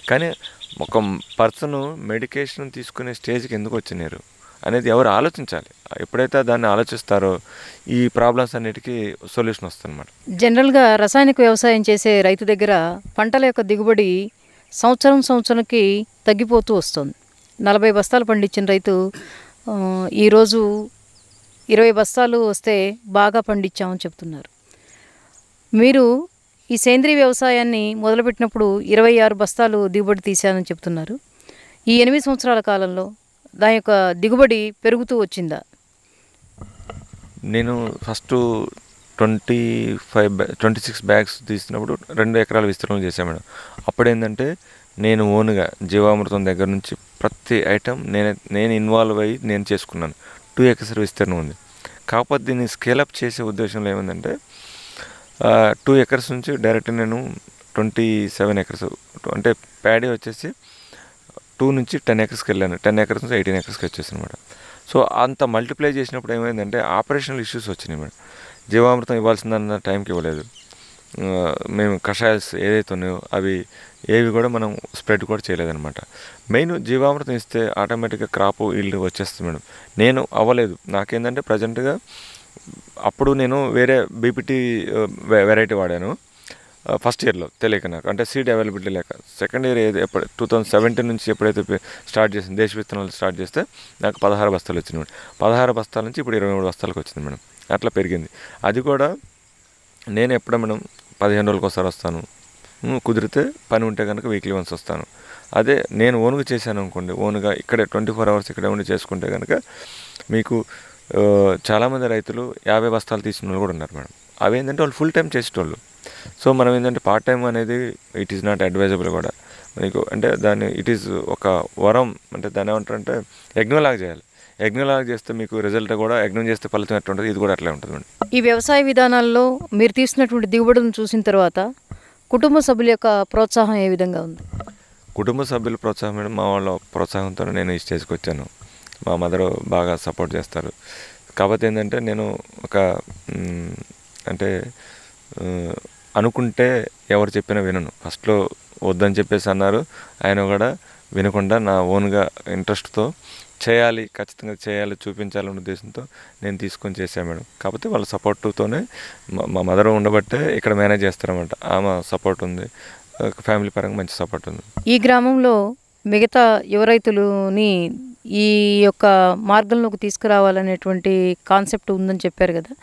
కానీ ఒక పర్సన్ మెడికేషన్ తీసుకునే స్టేజ్కి ఎందుకు వచ్చినారు అనేది ఎవరు ఆలోచించాలి. ఎప్పుడైతే దాన్ని ఆలోచిస్తారో ఈ ప్రాబ్లమ్స్ అన్నిటికీ సొల్యూషన్ వస్తుంది అన్నమాట. జనరల్గా రసాయనిక వ్యవసాయం చేసే రైతు దగ్గర పంటల యొక్క దిగుబడి సంవత్సరంకి తగ్గిపోతూ వస్తుంది. 40 బస్తాలు పండించిన రైతు ఈరోజు 20 బస్తాలు వస్తే బాగా పండించామని చెప్తున్నారు. మీరు ఈ సేంద్రీయ వ్యవసాయాన్ని మొదలుపెట్టినప్పుడు 26 బస్తాలు దిగుబడి తీశానని చెప్తున్నారు. ఈ 8 సంవత్సరాల కాలంలో దాని యొక్క దిగుబడి పెరుగుతూ వచ్చిందా? నేను ఫస్ట్ 26 బ్యాగ్స్ తీసినప్పుడు 2 ఎకరాల విస్తీర్ణం చేశాను మేడం. అప్పుడేంటంటే నేను ఓన్గా జీవామృతం దగ్గర నుంచి ప్రతి ఐటెం నేను ఇన్వాల్వ్ అయ్యి నేను చేసుకున్నాను. 2 ఎకర్స్ విస్తీర్ణం ఉంది. కాకపోతే దీన్ని స్కేలప్ చేసే ఉద్దేశంలో ఏమైందంటే 2 ఎకర్స్ నుంచి డైరెక్ట్ నేను 27 ఎకర్స్ అంటే ప్యాడీ వచ్చేసి 2 నుంచి 10 ఎకర్స్కి వెళ్ళాను. 10 ఎకర్స్ నుంచి 18 ఎకర్స్కి వచ్చేసి అనమాట. సో అంత మల్టిప్లై చేసినప్పుడు ఏమైందంటే ఆపరేషనల్ ఇష్యూస్ వచ్చినాయి మేడం. జీవామృతం ఇవ్వాల్సిందన్న టైంకి ఇవ్వలేదు. మేము కషాయాల్స్ ఏదైతే ఉన్నాయో అవి ఏవి కూడా మనం స్ప్రెడ్ కూడా చేయలేదన్నమాట. మెయిన్ జీవామృతం ఇస్తే ఆటోమేటిక్గా క్రాప్ ఈల్డ్ వచ్చేస్తుంది మేడం. నేను అవ్వలేదు. నాకేంటంటే ప్రజెంట్గా అప్పుడు నేను వేరే బీపీటీ వెరైటీ వాడాను ఫస్ట్ ఇయర్లో, తెలియక నాకు, అంటే సీడ్ అవైలబిలిటీ లేక. సెకండ్ ఇయర్ ఎప్పుడు 2017 నుంచి ఎప్పుడైతే స్టార్ట్ చేసింది దేశ విత్తనాలు స్టార్ట్ చేస్తే నాకు 16 బస్తాలు వచ్చింది మేడం. 16 బస్తాల నుంచి ఇప్పుడు 23 బస్తాలకు వచ్చింది మేడం. అట్లా పెరిగింది. అది కూడా నేను ఎప్పుడో మేడం 15 రోజులకు ఒకసారి వస్తాను, కుదిరితే పని ఉంటే కనుక వీక్లీ వన్స్ వస్తాను. అదే నేను ఓన్గా చేశాను అనుకోండి, ఓన్గా ఇక్కడే 24 అవర్స్ ఇక్కడే ఉండి చేసుకుంటే కనుక మీకు చాలామంది రైతులు 50 బస్తాలు తీసిన వాళ్ళు కూడా ఉన్నారు మేడం. అవి ఏంటంటే వాళ్ళు ఫుల్ టైం చేసేటోళ్ళు. సో మనం ఏంటంటే పార్ట్ టైం అనేది ఇట్ ఈస్ నాట్ అడ్వైజబుల్ కూడా మీకు. అంటే దాన్ని ఇట్ ఈస్ ఒక వరం, అంటే దాన్ని ఏమంటారంటే యజ్ఞంలాగా చేయాలి. యజ్ఞంలాగా చేస్తే మీకు రిజల్ట్ కూడా, యజ్ఞం చేస్తే ఫలితం ఎట్లా ఉంటుంది, ఇది కూడా అట్లే ఉంటుంది మేడం. ఈ వ్యవసాయ విధానాల్లో మీరు తీసినటువంటి దిగుబడులను చూసిన తర్వాత కుటుంబ సభ్యుల యొక్క ప్రోత్సాహం ఏ విధంగా ఉంది? కుటుంబ సభ్యుల ప్రోత్సాహం మేడం, మా వాళ్ళ ప్రోత్సాహంతో నేను ఈ స్టేజ్కి వచ్చాను. మా మదర్ బాగా సపోర్ట్ చేస్తారు. కాకపోతే ఏంటంటే నేను ఒక అంటే అనుకుంటే ఎవరు చెప్పినా వినను. ఫస్ట్లో వద్దని చెప్పేసి అన్నారు, ఆయన కూడా వినకుండా నా ఓన్గా ఇంట్రెస్ట్తో చేయాలి, ఖచ్చితంగా చేయాలి, చూపించాలనే ఉద్దేశంతో నేను తీసుకొని చేశాను మేడం. కాకపోతే వాళ్ళ సపోర్టుతోనే మా మదర్ ఉండబట్టే ఇక్కడ మేనేజ్ చేస్తారన్నమాట. ఆమె సపోర్ట్ ఉంది, ఫ్యామిలీ పరంగా మంచి సపోర్ట్ ఉంది. ఈ గ్రామంలో మిగతా యువ రైతులని ఈ యొక్క మార్గంలోకి తీసుకురావాలనేటువంటి కాన్సెప్ట్ ఉందని చెప్పారు కదా,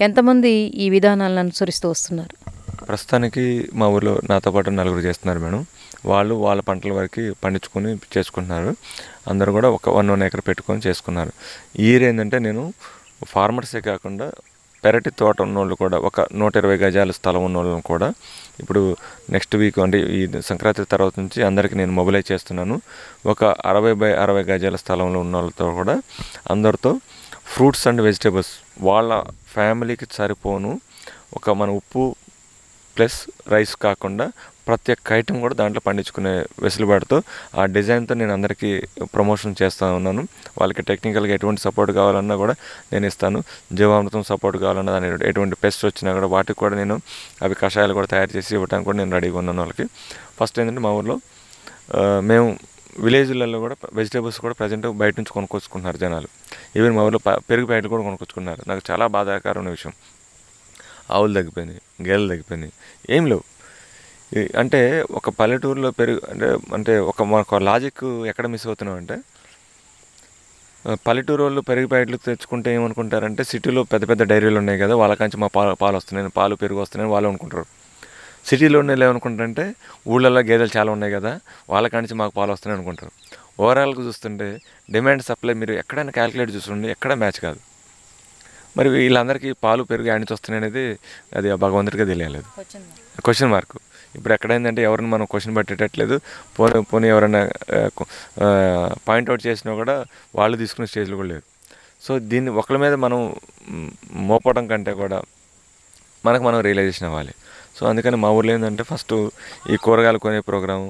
ఎంతమంది ఈ విధానాలను అనుసరిస్తూ వస్తున్నారు? ప్రస్తుతానికి మా ఊర్లో నాతో పాటు 4 చేస్తున్నారు మేడం. వాళ్ళు వాళ్ళ పంటల వరకు పండించుకొని చేసుకుంటున్నారు. అందరూ కూడా ఒక 1 ఎకర్ పెట్టుకొని చేసుకున్నారు. ఈ ఇయర్ ఏంటంటే నేను ఫార్మర్సే కాకుండా పెరటి తోట ఉన్నోళ్ళు కూడా, ఒక 120 గజాల స్థలం ఉన్నోళ్ళని కూడా ఇప్పుడు నెక్స్ట్ వీక్ అంటే ఈ సంక్రాంతి తర్వాత నుంచి అందరికీ నేను మొబిలైజ్ చేస్తున్నాను. ఒక 60 by 60 గజాల స్థలంలో ఉన్న వాళ్ళతో కూడా అందరితో ఫ్రూట్స్ అండ్ వెజిటేబుల్స్ వాళ్ళ ఫ్యామిలీకి సరిపోను ఒక మన ఉప్పు ప్లస్ రైస్ కాకుండా ప్రతి ఒక్క ఐటెం కూడా దాంట్లో పండించుకునే వెసులుబాటుతో ఆ డిజైన్తో నేను అందరికీ ప్రమోషన్ చేస్తూ ఉన్నాను. వాళ్ళకి టెక్నికల్గా ఎటువంటి సపోర్ట్ కావాలన్నా కూడా నేను ఇస్తాను. జీవామృతం సపోర్ట్ కావాలన్నా దాని ఎటువంటి పెస్ట్ వచ్చినా కూడా వాటికి కూడా నేను అవి కషాయాలు కూడా తయారు చేసి ఇవ్వడానికి కూడా నేను రెడీగా ఉన్నాను వాళ్ళకి. ఫస్ట్ ఏంటంటే మా ఊర్లో మేము విలేజ్లలో కూడా వెజిటేబుల్స్ కూడా ప్రజెంట్ బయట నుంచి కొనుక్కొచ్చుకుంటున్నారు జనాలు. ఈవెన్ మా ఊర్లో పెరుగు ప్యాకెట్లు కూడా కొనుక్కొచ్చుకున్నారు. నాకు చాలా బాధాకరమైన విషయం. ఆవులు తగ్గిపోయినాయి, గేదెలు తగ్గిపోయినాయి, ఏం లేవు. అంటే ఒక పల్లెటూరులో పెరుగు అంటే ఒక మనకు లాజిక్ ఎక్కడ మిస్ అవుతున్నాం అంటే, పల్లెటూరు వాళ్ళు పెరుగు ప్యాకెట్లు తెచ్చుకుంటే ఏమనుకుంటారంటే సిటీలో పెద్ద పెద్ద డైరీలు ఉన్నాయి కదా, వాళ్ళకాంచి మా పాలు వస్తున్నాయి, పాలు పెరుగు వస్తున్నాయని వాళ్ళు అనుకుంటారు. సిటీలో ఉన్న ఏమనుకుంటారంటే ఊళ్ళల్లో గేదెలు చాలా ఉన్నాయి కదా, వాళ్ళకాంచి మాకు పాలు వస్తున్నాయి అనుకుంటారు. ఓవరాల్గా చూస్తుంటే డిమాండ్ సప్లై మీరు ఎక్కడైనా క్యాలిక్యులేట్ చూస్తుండే ఎక్కడ మ్యాచ్ కాదు. మరి వీళ్ళందరికీ పాలు పెరుగు యాడ్ నుంచి వస్తున్నాయి అనేది అది భగవంతుడిగా తెలియలేదు. Question mark. ఇప్పుడు ఎక్కడైందంటే ఎవరిని మనం క్వశ్చన్ పెట్టేటట్లేదు. పోనీ ఎవరైనా పాయింట్అవుట్ చేసినా కూడా వాళ్ళు తీసుకునే స్టేజ్లో కూడా లేరు. సో దీన్ని ఒకరి మీద మనం మోపడం కంటే కూడా మనకు మనం రియలైజేషన్ అవ్వాలి. సో అందుకని మా ఊర్లో ఏంటంటే ఫస్ట్ ఈ కూరగాయలు కొనే ప్రోగ్రాము,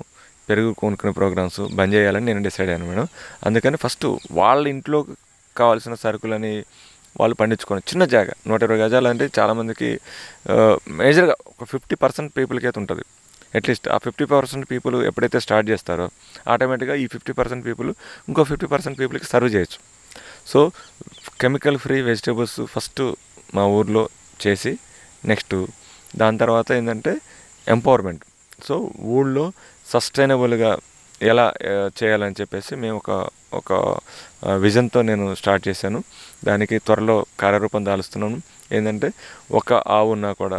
పెరుగు కొనుక్కునే ప్రోగ్రామ్స్ బంద్ చేయాలని నేను డిసైడ్ అయ్యాను మేడం. అందుకని ఫస్ట్ వాళ్ళ ఇంట్లో కావాల్సిన సరుకులని వాళ్ళు పండించుకొని చిన్న జాగా 120 గజాలు అంటే చాలామందికి మేజర్గా ఒక 50% పీపుల్కి అయితే ఉంటుంది. అట్లీస్ట్ ఆ 50% పీపుల్ ఎప్పుడైతే స్టార్ట్ చేస్తారో ఆటోమేటిక్గా ఈ 50% పీపుల్ ఇంకో 50% పీపుల్కి సర్వ్ చేయొచ్చు. So chemical free vegetables first మా ఊర్లో చేసి నెక్స్ట్ దాని తర్వాత ఏంటంటే ఎంపవర్మెంట్. సో ఊళ్ళో సస్టైనబుల్గా ఎలా చేయాలని చెప్పేసి మేము ఒక విజన్తో నేను స్టార్ట్ చేశాను. దానికి త్వరలో కార్యరూపం దాలుస్తున్నాను. ఏంటంటే ఒక ఆవు ఉన్నా కూడా,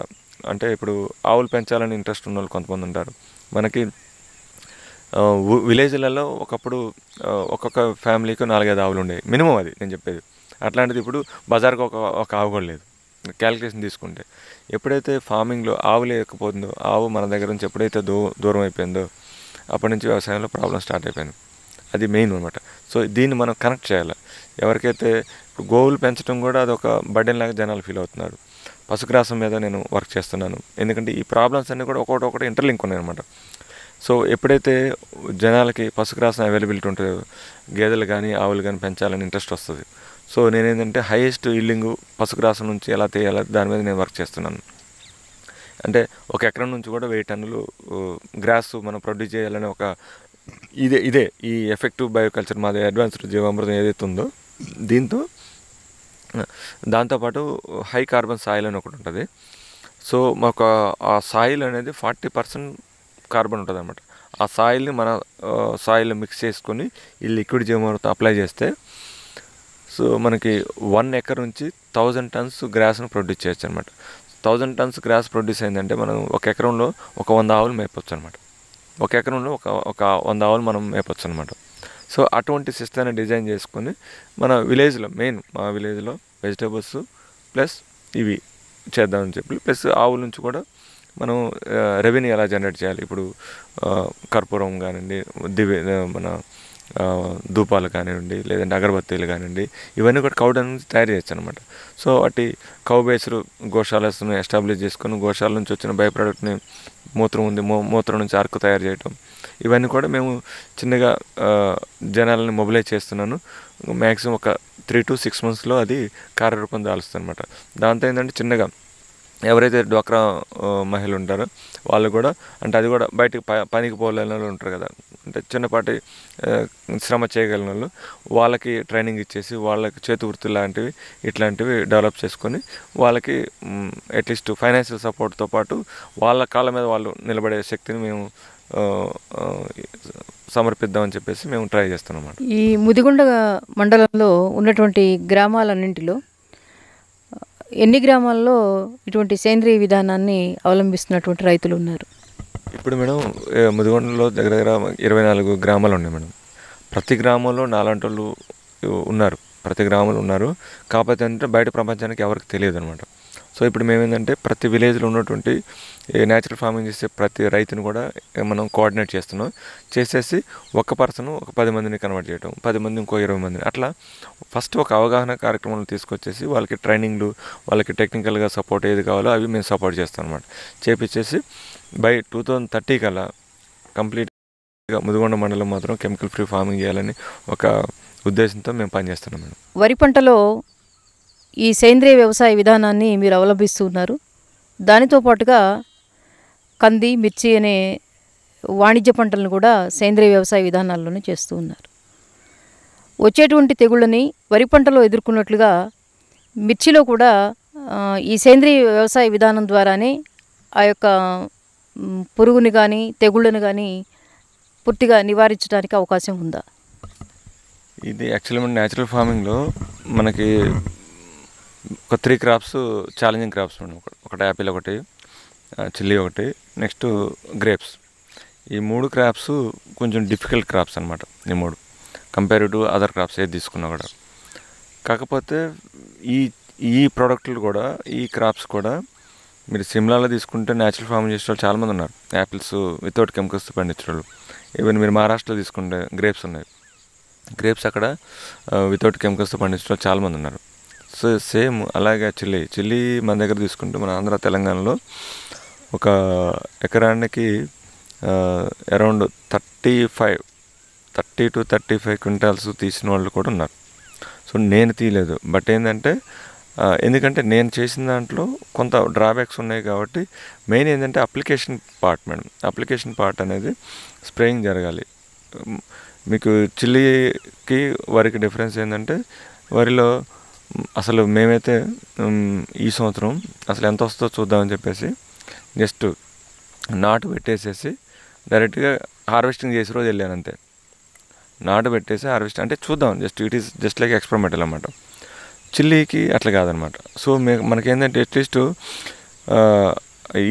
అంటే ఇప్పుడు ఆవులు పెంచాలని ఇంట్రెస్ట్ ఉన్న వాళ్ళు కొంతమంది ఉంటారు. మనకి విలేజ్లలో ఒకప్పుడు ఒక్కొక్క ఫ్యామిలీకి 4-5 ఆవులు ఉండేవి మినిమం, అది నేను చెప్పేది. అట్లాంటిది ఇప్పుడు బజార్కి ఒక ఆవు కూడా లేదు. క్యాలిక్యులేషన్ తీసుకుంటే ఎప్పుడైతే ఫార్మింగ్లో ఆవు లేకపోతుందో, ఆవు మన దగ్గర నుంచి ఎప్పుడైతే దూరం అయిపోయిందో అప్పటి నుంచి వ్యవసాయంలో ప్రాబ్లం స్టార్ట్ అయిపోయింది. అది మెయిన్ అనమాట. సో దీన్ని మనం కనెక్ట్ చేయాలి. ఎవరికైతే ఇప్పుడు గోవులు పెంచడం కూడా అదొక బర్డెన్ లాగా జనాలు ఫీల్ అవుతున్నారు. పశుగ్రాసం మీద నేను వర్క్ చేస్తున్నాను. ఎందుకంటే ఈ ప్రాబ్లమ్స్ అన్నీ కూడా ఒకటి ఇంటర్లింక్ ఉన్నాయి అనమాట. సో ఎప్పుడైతే జనాలకి పశుగ్రాసం అవైలబిలిటీ ఉంటుందో గేదెలు కానీ ఆవులు కానీ పెంచాలని ఇంట్రెస్ట్ వస్తుంది. సో నేనేంటంటే హైయెస్ట్ ఈల్డింగ్ పసుగ్రాసం నుంచి ఎలా తీయాలి దాని మీద నేను వర్క్ చేస్తున్నాను. అంటే ఒక ఎకరం నుంచి కూడా 1000 టన్నులు గ్రాస్ మనం ప్రొడ్యూస్ చేయాలనే ఒక ఇదే ఈ ఎఫెక్టివ్ బయోకల్చర్ మాది అడ్వాన్స్డ్ జీవామృతం ఏదైతే ఉందో దీంతో దాంతోపాటు హై కార్బన్ సాయిల్ అని ఒకటి ఉంటుంది. సో మాకు ఆ సాయిల్ అనేది 40% కార్బన్ ఉంటుంది అనమాట. ఆ సాయిల్ని మన సాయిల్ మిక్స్ చేసుకొని ఈ లిక్విడ్ జీవామృతం అప్లై చేస్తే సో మనకి 1 ఎకర్ నుంచి 1000 టన్స్ గ్రాస్ను ప్రొడ్యూస్ చేయొచ్చు అనమాట. 1000 టన్స్ గ్రాస్ ప్రొడ్యూస్ అయిందంటే మనం ఒక ఎకరంలో ఒక 100 ఆవులు మేపొచ్చు అనమాట. ఒక ఎకరంలో ఒక 100 ఆవులు మనం మేపొచ్చు అనమాట. సో అటువంటి సిస్టమ్ని డిజైన్ చేసుకొని మన విలేజ్లో మా విలేజ్లో వెజిటేబుల్స్ ప్లస్ ఇవి చేద్దామని చెప్పి, ప్లస్ ఆవుల నుంచి కూడా మనం రెవెన్యూ ఎలా జనరేట్ చేయాలి. ఇప్పుడు కర్పూరం కానివ్వండి, మన ధూపాలు కానివ్వండి, లేదంటే అగరబత్తీలు కానివ్వండి, ఇవన్నీ కూడా కౌ డంగ్ నుంచి తయారు చేయొచ్చు అనమాట. సో అటు కౌ బేస్డ్ గోశాలను ఎస్టాబ్లిష్ చేసుకుని గోశాల నుంచి వచ్చిన బై ప్రోడక్ట్ని మూత్రం ఉంది, మూత్రం నుంచి అరకు తయారు చేయటం, ఇవన్నీ కూడా మేము చిన్నగా జనాలని మొబిలైజ్ చేస్తున్నాను. మ్యాక్సిమం ఒక 3 to 6 monthsలో అది కార్యరూపం దాలుస్తుంది అనమాట. దాంతో ఏంటంటే చిన్నగా ఎవరైతే డ్వాక్రా మహిళలు ఉంటారో వాళ్ళు కూడా, అంటే అది కూడా బయటకు పనికి పోలేని వాళ్ళు ఉంటారు కదా, అంటే చిన్నపాటి శ్రమ చేయగలిగిన వాళ్ళు, వాళ్ళకి ట్రైనింగ్ ఇచ్చేసి వాళ్ళకి చేతి వృత్తి లాంటివి ఇట్లాంటివి డెవలప్ చేసుకొని వాళ్ళకి అట్లీస్ట్ ఫైనాన్షియల్ సపోర్ట్తో పాటు వాళ్ళ కాళ్ళ మీద వాళ్ళు నిలబడే శక్తిని మేము సమర్పిద్దామని చెప్పేసి మేము ట్రై చేస్తున్నాం అన్నమాట. ఈ ముదిగొండ మండలంలో ఉన్నటువంటి గ్రామాలన్నింటిలో ఎన్ని గ్రామాల్లో ఇటువంటి సేంద్రియ విధానాన్ని అవలంబిస్తున్నటువంటి రైతులు ఉన్నారు? ఇప్పుడు మేడం ముదిగొండలో దగ్గర 24 గ్రామాలు ఉన్నాయి మేడం. ప్రతి గ్రామంలో నాలాంటి వాళ్ళు ఉన్నారు, ప్రతి గ్రామంలో ఉన్నారు. కాకపోతే అంటే బయట ప్రపంచానికి ఎవరికి తెలియదు అనమాట. సో ఇప్పుడు మేమేంటంటే ప్రతి విలేజ్లో ఉన్నటువంటి న్యాచురల్ ఫార్మింగ్ చేసే ప్రతి రైతుని కూడా మనం కోఆర్డినేట్ చేస్తున్నాం. చేసేసి ఒక పర్సన్ ఒక 10 మందిని కన్వర్ట్ చేయడం, 10 మంది ఇంకో 20 మందిని, అట్లా ఫస్ట్ ఒక అవగాహన కార్యక్రమాలు తీసుకొచ్చేసి వాళ్ళకి ట్రైనింగ్లు, వాళ్ళకి టెక్నికల్గా సపోర్ట్ ఏది కావాలో అవి మేము సపోర్ట్ చేస్తాం అనమాట. చేపించేసి బై 2030 కల్లా కంప్లీట్గా ముదిగొండ మండలం మాత్రం కెమికల్ ఫ్రీ ఫార్మింగ్ చేయాలని ఒక ఉద్దేశంతో మేము పనిచేస్తున్నాం మేడం. వరి పంటలో ఈ సేంద్రియ వ్యవసాయ విధానాన్ని మీరు అవలంబిస్తూ ఉన్నారు. దానితో పాటుగా కంది, మిర్చి అనే వాణిజ్య పంటలను కూడా సేంద్రియ వ్యవసాయ విధానాల్లోనే చేస్తూ ఉన్నారు. వచ్చేటువంటి తెగుళ్ళని వరి పంటలో ఎదుర్కొన్నట్లుగా మిర్చిలో కూడా ఈ సేంద్రియ వ్యవసాయ విధానం ద్వారానే ఆ యొక్క పురుగుని కానీ తెగుళ్ళని కానీ పూర్తిగా నివారించడానికి అవకాశం ఉందా? ఇది యాక్చువల్లీ మన న్యాచురల్ ఫార్మింగ్లో మనకి ఒక 3 క్రాప్స్ ఛాలెంజింగ్ క్రాప్స్ ఉన్నాయి. ఒకటి యాపిల్, ఒకటి చిల్లీ, ఒకటి నెక్స్ట్ గ్రేప్స్. ఈ 3 క్రాప్స్ కొంచెం డిఫికల్ట్ క్రాప్స్ అనమాట. ఈ 3 కంపేర్ టు అదర్ క్రాప్స్ ఏది తీసుకున్నా కూడా. కాకపోతే ఈ ప్రోడక్ట్లు కూడా, ఈ క్రాప్స్ కూడా మీరు సిమ్లాలో తీసుకుంటే న్యాచురల్ ఫార్మింగ్ చేసే వాళ్ళు చాలామంది ఉన్నారు. యాపిల్స్ వితౌట్ కెమికల్స్ పండించే వాళ్ళు. ఈవెన్ మీరు మహారాష్ట్రలో తీసుకుంటే గ్రేప్స్ ఉన్నాయి. గ్రేప్స్ అక్కడ వితౌట్ కెమికల్స్తో పండించే వాళ్ళు చాలామంది ఉన్నారు. సో సేమ్ అలాగే చిల్లీ మన దగ్గర తీసుకుంటే మన ఆంధ్ర తెలంగాణలో ఒక ఎకరానికి అరౌండ్ 30 to 35 క్వింటాల్స్ తీసిన వాళ్ళు కూడా ఉన్నారు. సో నేను తీయలేదు, బట్ ఏంటంటే ఎందుకంటే నేను చేసిన దాంట్లో కొంత డ్రాబ్యాక్స్ ఉన్నాయి కాబట్టి మెయిన్ ఏంటంటే application part madam. Application part అనేది స్ప్రేయింగ్ జరగాలి. మీకు చిల్లీకి వరికి డిఫరెన్స్ ఏంటంటే వరిలో అసలు మేమైతే ఈ సంవత్సరం అసలు ఎంత వస్తుందో చూద్దామని చెప్పేసి జస్ట్ నాటు పెట్టేసేసి డైరెక్ట్గా హార్వెస్టింగ్ చేసే రోజు వెళ్ళాను అంతే. నాటు పెట్టేసి హార్వెస్ట్ అంటే చూద్దాం, it is just like experimental అన్నమాట. చిల్లీకి అట్లా కాదనమాట. సో మనకేంటంటే అట్లీస్ట్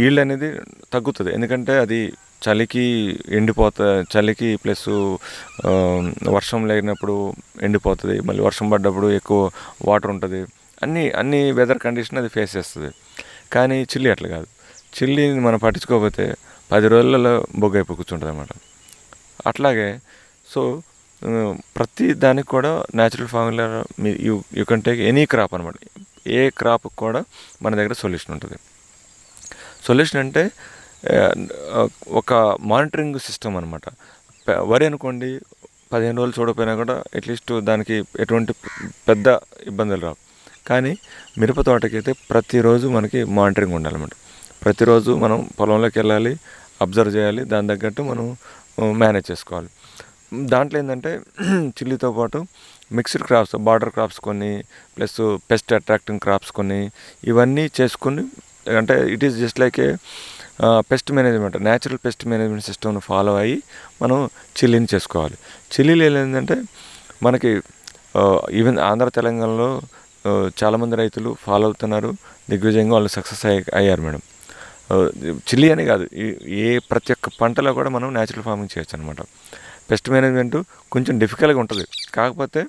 ఈల్డ్ అనేది తగ్గుతుంది. ఎందుకంటే అది చలికి చలికి ప్లస్ వర్షం లేనప్పుడు ఎండిపోతుంది, మళ్ళీ వర్షం పడ్డప్పుడు ఎక్కువ వాటర్ ఉంటుంది, అన్ని వెదర్ కండిషన్ అది ఫేస్ చేస్తుంది. కానీ చిల్లీ అట్లా కాదు. చిల్లీని మనం పట్టించుకోకపోతే 10 రోజులలో బొగ్గైపోయి కూర్చుంటుంది అన్నమాట. అట్లాగే సో ప్రతి దానికి కూడా న్యాచురల్ ఫార్మింగ్లో you can take any crop అనమాట. ఏ క్రాప్ కూడా మన దగ్గర సొల్యూషన్ ఉంటుంది. సొల్యూషన్ అంటే ఒక మానిటరింగ్ సిస్టమ్ అనమాట. వరి అనుకోండి, 15 రోజులు చూడకపోయినా కూడా అట్లీస్ట్ దానికి ఎటువంటి పెద్ద ఇబ్బందులు రావు. కానీ మిరప తోటకైతే ప్రతిరోజు మనకి మానిటరింగ్ ఉండాలన్నమాట. ప్రతిరోజు మనం పొలంలోకి వెళ్ళాలి, అబ్జర్వ్ చేయాలి, దాని తగ్గట్టు మనం మేనేజ్ చేసుకోవాలి. దాంట్లో ఏంటంటే చిల్లీతో పాటు మిక్స్డ్ క్రాప్స్, బార్డర్ క్రాప్స్ కొన్ని, ప్లస్ పెస్ట్ అట్రాక్టింగ్ క్రాప్స్ కొన్ని, ఇవన్నీ చేసుకుని, అంటే it is just like A pest management, natural pest management సిస్టమ్ను ఫాలో అయ్యి మనం చిల్లీని చేసుకోవాలి. చిల్లీలు ఏంటంటే మనకి ఈవెన్ ఆంధ్ర తెలంగాణలో చాలామంది రైతులు ఫాలో అవుతున్నారు, దిగ్విజయంగా వాళ్ళు సక్సెస్ అయ్యారు మేడం. చిల్లీ అని కాదు, ఏ ప్రతి ఒక్క పంటలో కూడా మనం న్యాచురల్ ఫార్మింగ్ చేయొచ్చు అనమాట. పెస్ట్ మేనేజ్మెంట్ కొంచెం డిఫికల్ట్గా ఉంటుంది, కాకపోతే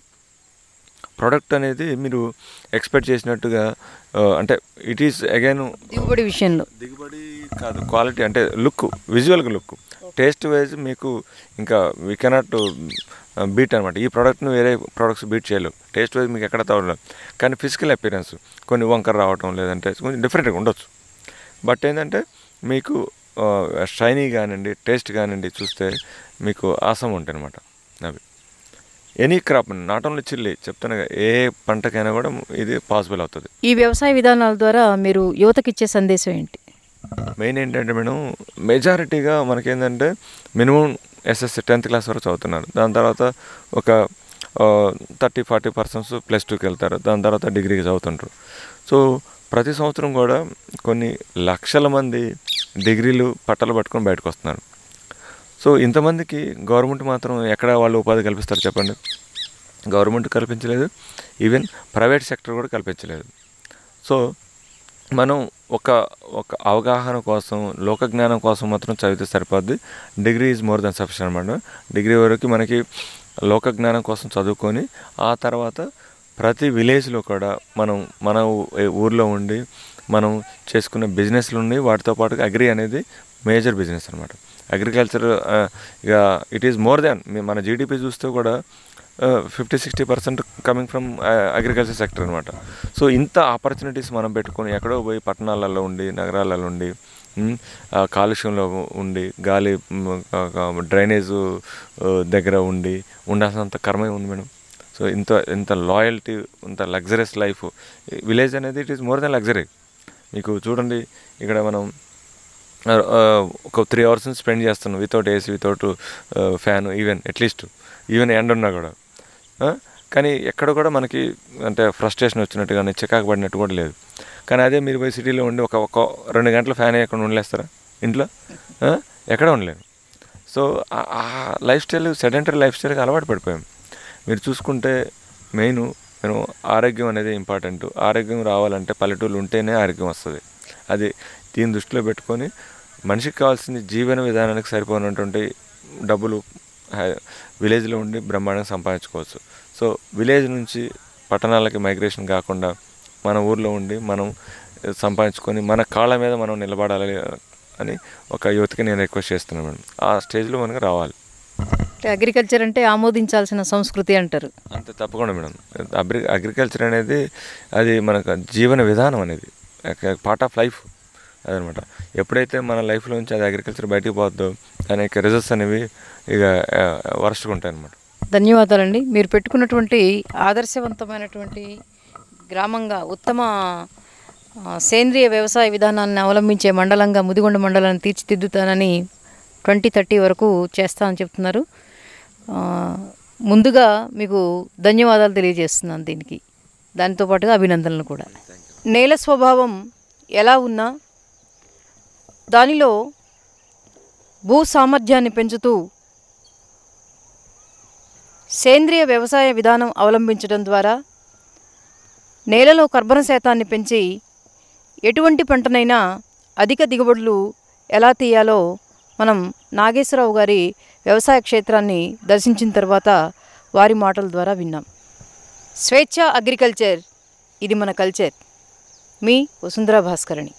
ప్రోడక్ట్ అనేది మీరు ఎక్స్పెక్ట్ చేసినట్టుగా అంటే ఇట్ ఈస్ అగైన్ దిగుబడి విషయంలో దిగుబడి కాదు, క్వాలిటీ అంటే లుక్, విజువల్గా లుక్, టేస్ట్ వైజ్ మీకు ఇంకా వీ కెనాట్ బీట్ అనమాట. ఈ ప్రోడక్ట్ను వేరే ప్రోడక్ట్స్ బీట్ చేయలేవు, టేస్ట్ వైజ్ మీకు ఎక్కడ తగ్గలేదు. కానీ ఫిజికల్ అపియరెన్స్ కొన్ని వంకర రావటం, లేదంటే కొంచెం డిఫరెంట్గా ఉండొచ్చు. బట్ ఏంటంటే మీకు షైనీ కానివ్వండి, టేస్ట్ కానివ్వండి చూస్తే మీకు ఆసం ఉంటాయి అనమాట. అవి any crop, not only chilli, చెప్తాను ఏ పంటకైనా కూడా ఇది పాసిబుల్ అవుతుంది. ఈ వ్యవసాయ విధానాల ద్వారా మీరు యువతకి ఇచ్చే సందేశం ఏంటి? మెయిన్ ఏంటంటే మేడం, మెజారిటీగా మనకేంటంటే మినిమం ఎస్ఎస్సి 10th క్లాస్ వరకు చదువుతున్నారు. దాని తర్వాత ఒక 30-40% +2కి వెళ్తారు, దాని తర్వాత డిగ్రీకి చదువుతుంటారు. సో ప్రతి సంవత్సరం కూడా కొన్ని లక్షల మంది డిగ్రీలు పట్టాలు పట్టుకొని బయటకు వస్తున్నారు. సో ఇంతమందికి గవర్నమెంట్ మాత్రం ఎక్కడ వాళ్ళు ఉపాధి కల్పిస్తారు చెప్పండి? గవర్నమెంట్ కల్పించలేదు, ఈవెన్ ప్రైవేట్ సెక్టర్ కూడా కల్పించలేదు. సో మనం ఒక అవగాహన కోసం, లోక జ్ఞానం కోసం మాత్రం చదివితే సరిపోద్ది. Degree is more than sufficient అన్నమాట. డిగ్రీ వరకు మనకి లోక జ్ఞానం కోసం చదువుకొని ఆ తర్వాత ప్రతి విలేజ్లో కూడా మనం మన ఊర్లో ఉండి మనం చేసుకునే బిజినెస్లు ఉన్నాయి. వాటితో పాటు అగ్రి అనేది మేజర్ బిజినెస్ అనమాట. అగ్రికల్చర్ ఇక ఇట్ ఈజ్ మోర్ దాన్, మన జీడిపి చూస్తే కూడా 50-60% కమింగ్ ఫ్రమ్ అగ్రికల్చర్ సెక్టర్ అనమాట. సో ఇంత ఆపర్చునిటీస్ మనం పెట్టుకొని ఎక్కడో పోయి పట్టణాలలో ఉండి, నగరాలలో ఉండి, కాలుష్యంలో ఉండి, గాలి డ్రైనేజ్ దగ్గర ఉండాల్సినంత కర్మే ఉంది మేడం. సో ఇంత లాయల్టీ, ఇంత లగ్జరియస్ లైఫ్ విలేజ్ అనేది it is more than luxury. మీకు చూడండి, ఇక్కడ మనం ఒక 3 hours స్పెండ్ చేస్తున్నాం without AC, without fan, even ఎండ ఉన్నా కూడా. కానీ ఎక్కడ కూడా మనకి అంటే ఫ్రస్ట్రేషన్ వచ్చినట్టు కానీ చికాకు పడినట్టు కూడా లేదు. కానీ అదే మీరు పోయి సిటీలో ఉండి ఒక 2 గంటలు ఫ్యాన్ వేయకుండా ఉండలేస్తారా ఇంట్లో? ఎక్కడ ఉండలేము. సో ఆ లైఫ్ స్టైల్, సెడెంటరీ లైఫ్ స్టైల్కి అలవాటు పడిపోయాం. మీరు చూసుకుంటే మెయిన్ ఆరోగ్యం అనేది ఇంపార్టెంట్. ఆరోగ్యం రావాలంటే పల్లెటూళ్ళు ఉంటేనే ఆరోగ్యం వస్తుంది. అది దీన్ని దృష్టిలో పెట్టుకొని మనిషికి కావాల్సిన జీవన విధానానికి సరిపోయినటువంటి డబ్బులు విలేజ్లో ఉండి బ్రహ్మాండంగా సంపాదించుకోవచ్చు. సో విలేజ్ నుంచి పట్టణాలకి మైగ్రేషన్ కాకుండా మన ఊర్లో ఉండి మనం సంపాదించుకొని మన కాళ్ళ మీద మనం నిలబడాలి అని ఒక యువతకి నేను రిక్వెస్ట్ చేస్తున్నాను మేడం. ఆ స్టేజ్లో మనకు రావాలి. అగ్రికల్చర్ అంటే ఆమోదించాల్సిన సంస్కృతి అంటారు. అంతే, తప్పకుండా మేడం. అగ్రికల్చర్ అనేది అది మనకు జీవన విధానం అనేది, పార్ట్ ఆఫ్ లైఫ్ అదనమాట. ఎప్పుడైతే మన లైఫ్లో నుంచి అది అగ్రికల్చర్ బయటికి పోద్దో దాని యొక్క రిజల్ట్స్ అనేవి ఇక వరస్ట్గా ఉంటాయి అన్నమాట. ధన్యవాదాలండి. మీరు పెట్టుకున్నటువంటి ఆదర్శవంతమైనటువంటి గ్రామంగా, ఉత్తమ సేంద్రియ వ్యవసాయ విధానాన్ని అవలంబించే మండలంగా ముదిగొండ మండలాన్ని తీర్చిదిద్దుతానని 2030 వరకు చేస్తా అని చెప్తున్నారు. ముందుగా మీకు ధన్యవాదాలు తెలియజేస్తున్నాను దీనికి, దానితో పాటుగా అభినందనలు కూడా. నేల స్వభావం ఎలా ఉన్నా దానిలో భూ సామర్థ్యాన్ని పెంచుతూ సేంద్రియ వ్యవసాయ విధానం అవలంబించడం ద్వారా నేలలో కర్బన శాతాన్ని పెంచి ఎటువంటి పంటనైనా అధిక దిగుబడులు ఎలా తీయాలో మనం నాగేశ్వరరావు గారి వ్యవసాయ క్షేత్రాన్ని దర్శించిన తర్వాత వారి మాటల ద్వారా విన్నాం. స్వేచ్ఛ అగ్రికల్చర్, ఇది మన కల్చర్. మీ వసుంధరా భాస్కరణి.